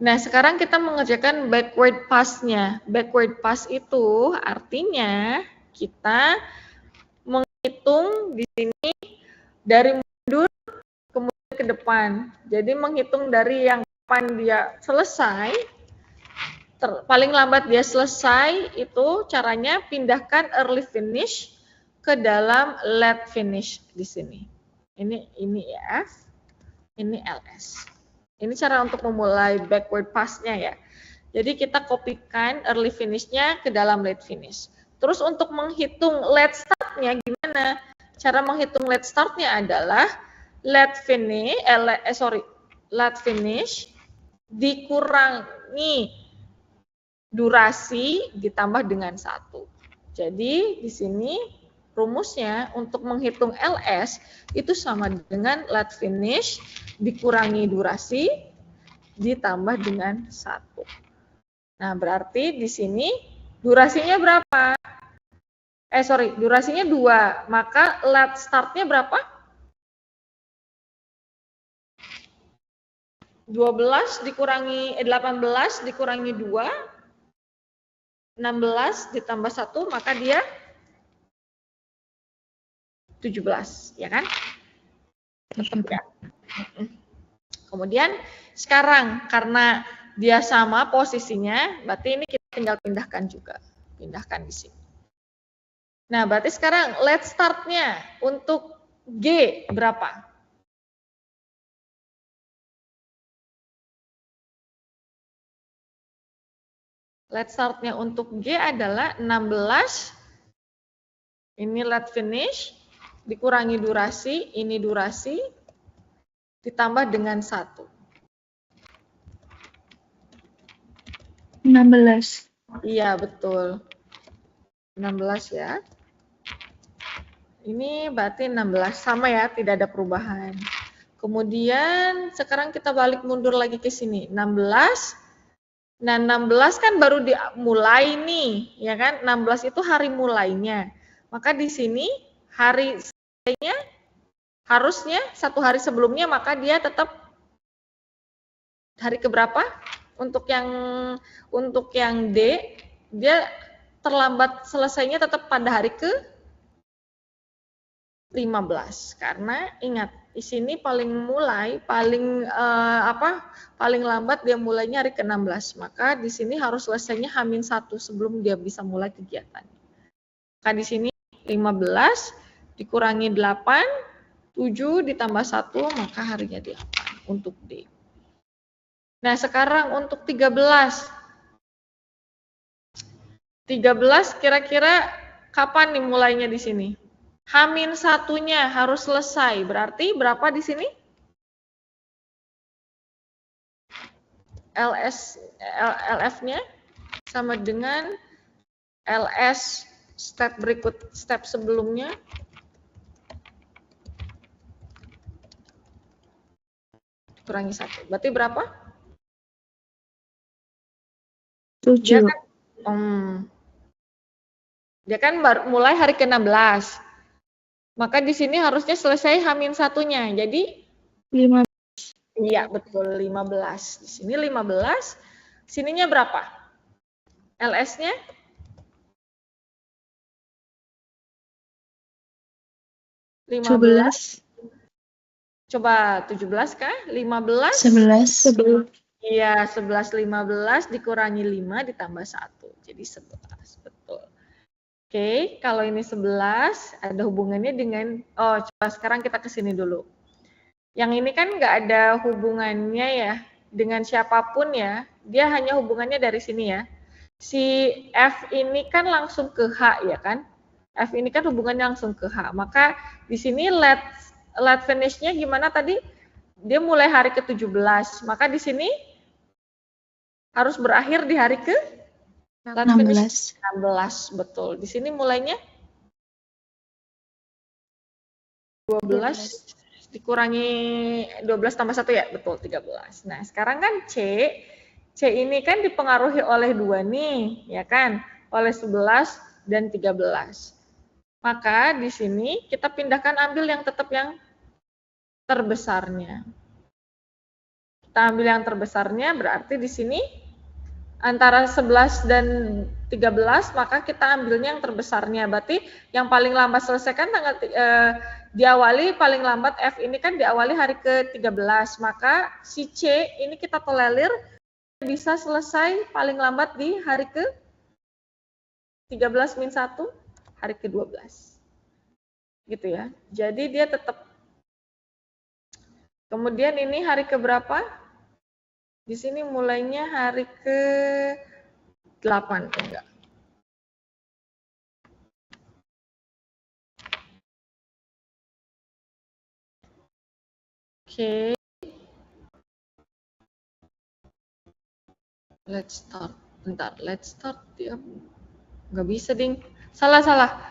Nah sekarang kita mengerjakan backward pass-nya. Backward pass itu artinya kita menghitung di sini dari mundur kemudian ke depan. Jadi menghitung dari yang kapan dia selesai, paling lambat dia selesai itu caranya pindahkan early finish ke dalam late finish di sini. Ini EF, ini LS. Ini cara untuk memulai backward pass-nya ya. Jadi kita kopikan early finish-nya ke dalam late finish. Terus untuk menghitung late start-nya gimana? Cara menghitung late start-nya adalah late finish dikurangi durasi ditambah dengan 1. Jadi di sini rumusnya untuk menghitung LS itu sama dengan late finish dikurangi durasi ditambah dengan 1. Nah, berarti di sini durasinya berapa? Durasinya 2. Maka late start-nya berapa? 18 dikurangi 2, 16 ditambah 1, maka dia 17, ya kan? Ya. Kemudian sekarang karena dia sama posisinya, berarti ini kita tinggal pindahkan juga. Pindahkan di sini. Nah, berarti sekarang late start-nya untuk G berapa? Late start-nya untuk G adalah 16, ini late finish, dikurangi durasi, ini durasi, ditambah dengan 1. 16. Iya, betul. 16 ya. Ini berarti 16, sama ya, tidak ada perubahan. Kemudian sekarang kita balik mundur lagi ke sini, 16. Nah, 16 kan baru dimulai nih, ya kan? 16 itu hari mulainya. Maka di sini hari selesainya harusnya 1 hari sebelumnya, maka dia tetap hari keberapa? Untuk yang D, dia terlambat selesainya tetap pada hari ke 15. Karena ingat, di sini paling lambat dia mulainya hari ke-16. Maka di sini harus selesainya H-1 sebelum dia bisa mulai kegiatan. Maka di sini 15 dikurangi 8, 7 ditambah 1, maka harinya di 8 untuk D. Nah, sekarang untuk 13. 13 kira-kira kapan nih mulainya di sini? H-1-nya harus selesai. Berarti berapa di sini? LF-nya sama dengan LS step sebelumnya. Kurangi 1. Berarti berapa? 7. Dia kan baru mulai hari ke-16. Maka di sini harusnya selesai H-1-nya. Jadi 15. Iya, betul 15. Di sini 15. Sininya berapa? LS-nya? Tujuh belas. Coba 17 kah? 15? 11. Iya, 11, 15 dikurangi 5 ditambah 1. Jadi 11, betul. Oke, kalau ini 11, ada hubungannya dengan, oh coba sekarang kita ke sini dulu. Yang ini kan nggak ada hubungannya ya, dengan siapapun ya, dia hanya hubungannya dari sini ya. Si F ini kan langsung ke H ya kan? F ini kan hubungannya langsung ke H, maka di sini let finish-nya gimana tadi? Dia mulai hari ke-17, maka di sini harus berakhir di hari ke 16. 16, betul. Di sini mulainya 12 dikurangi 12 tambah 1 ya, betul 13. Nah, sekarang kan C ini kan dipengaruhi oleh 2 nih, ya kan? Oleh 11 dan 13. Maka di sini kita pindahkan ambil yang tetap yang terbesarnya. Kita ambil yang terbesarnya berarti di sini antara 11 dan 13, maka kita ambilnya yang terbesarnya. Berarti yang paling lambat selesaikan tanggal diawali paling lambat F ini kan diawali hari ke-13. Maka si C ini kita tolerir bisa selesai paling lambat di hari ke-13 min 1, hari ke-12. Gitu ya. Jadi dia tetap. Kemudian ini hari ke berapa? Di sini mulainya hari ke-8 enggak. Oke. Let's start. Bentar, let's start ya. Nggak bisa, Ding. Salah.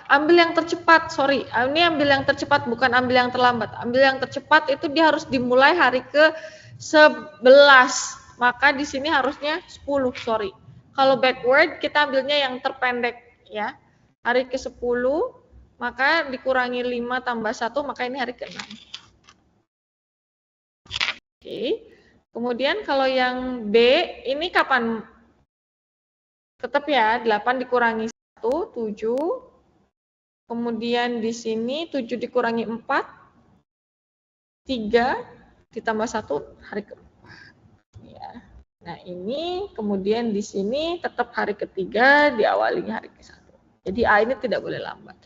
Ambil yang tercepat, sorry. Ini ambil yang tercepat, bukan ambil yang terlambat. Ambil yang tercepat itu dia harus dimulai hari ke-11. Maka di sini harusnya 10, sorry. Kalau backward, kita ambilnya yang terpendek, ya. Hari ke-10, maka dikurangi 5 tambah 1, maka ini hari ke-6. Oke. Kemudian kalau yang B, ini kapan? Tetap ya, 8 dikurangi 1, 7. Kemudian di sini 7 dikurangi 4, 3 ditambah 1, hari ke-4. Ya. Nah ini kemudian di sini tetap hari ke-3 diawali hari ke-1. Jadi A ini tidak boleh lambat.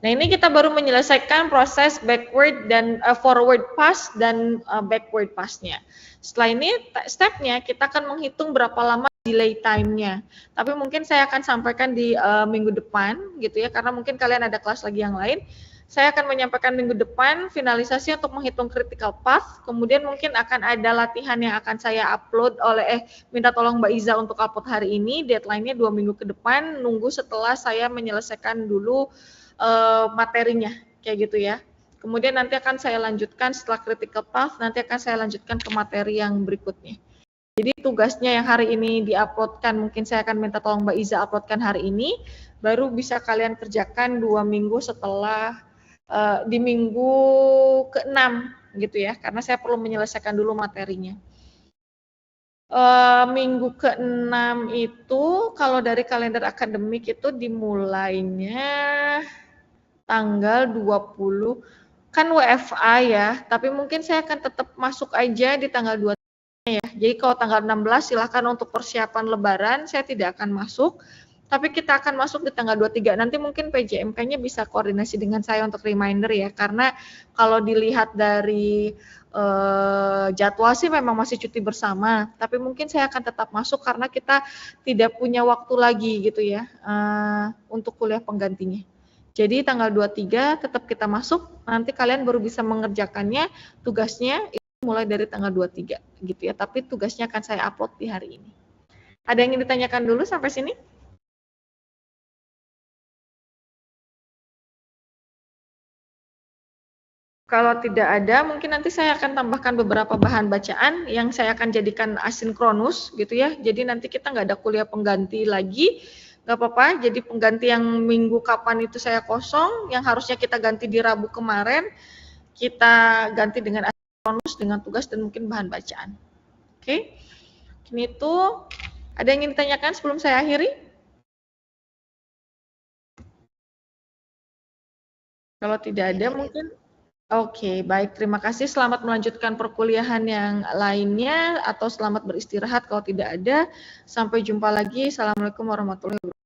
Nah ini kita baru menyelesaikan proses backward dan forward pass dan backward pass-nya. Setelah ini step-nya kita akan menghitung berapa lama delay time-nya. Tapi mungkin saya akan sampaikan di minggu depan gitu ya, karena mungkin kalian ada kelas lagi yang lain. Saya akan menyampaikan minggu depan finalisasi untuk menghitung critical path. Kemudian mungkin akan ada latihan yang akan saya upload minta tolong Mbak Iza untuk upload hari ini. Deadline-nya 2 minggu ke depan. Nunggu setelah saya menyelesaikan dulu materinya, kayak gitu ya. Kemudian nanti akan saya lanjutkan setelah critical path. Nanti akan saya lanjutkan ke materi yang berikutnya. Jadi tugasnya yang hari ini diuploadkan, mungkin saya akan minta tolong Mbak Iza uploadkan hari ini. Baru bisa kalian kerjakan 2 minggu setelah di minggu ke-6 gitu ya, karena saya perlu menyelesaikan dulu materinya. Minggu ke-6 itu kalau dari kalender akademik itu dimulainya tanggal 20, kan WFA ya, tapi mungkin saya akan tetap masuk aja di tanggal 23 ya. Jadi kalau tanggal 16 silahkan untuk persiapan lebaran, saya tidak akan masuk. Tapi kita akan masuk di tanggal 23. Nanti mungkin PJMK-nya bisa koordinasi dengan saya untuk reminder ya. Karena kalau dilihat dari jadwal sih memang masih cuti bersama. Tapi mungkin saya akan tetap masuk karena kita tidak punya waktu lagi gitu ya untuk kuliah penggantinya. Jadi tanggal 23 tetap kita masuk. Nanti kalian baru bisa mengerjakannya, tugasnya itu mulai dari tanggal 23 gitu ya. Tapi tugasnya akan saya upload di hari ini. Ada yang ingin ditanyakan dulu sampai sini? Kalau tidak ada, mungkin nanti saya akan tambahkan beberapa bahan bacaan yang saya akan jadikan asinkronus gitu ya. Jadi nanti kita nggak ada kuliah pengganti lagi, nggak apa-apa. Jadi pengganti yang minggu kapan itu saya kosong, yang harusnya kita ganti di Rabu kemarin, kita ganti dengan asinkronus dengan tugas dan mungkin bahan bacaan. Oke, ini tuh ada yang ingin ditanyakan sebelum saya akhiri? Kalau tidak ada mungkin oke, baik. Terima kasih. Selamat melanjutkan perkuliahan yang lainnya atau selamat beristirahat kalau tidak ada. Sampai jumpa lagi. Assalamualaikum warahmatullahi wabarakatuh.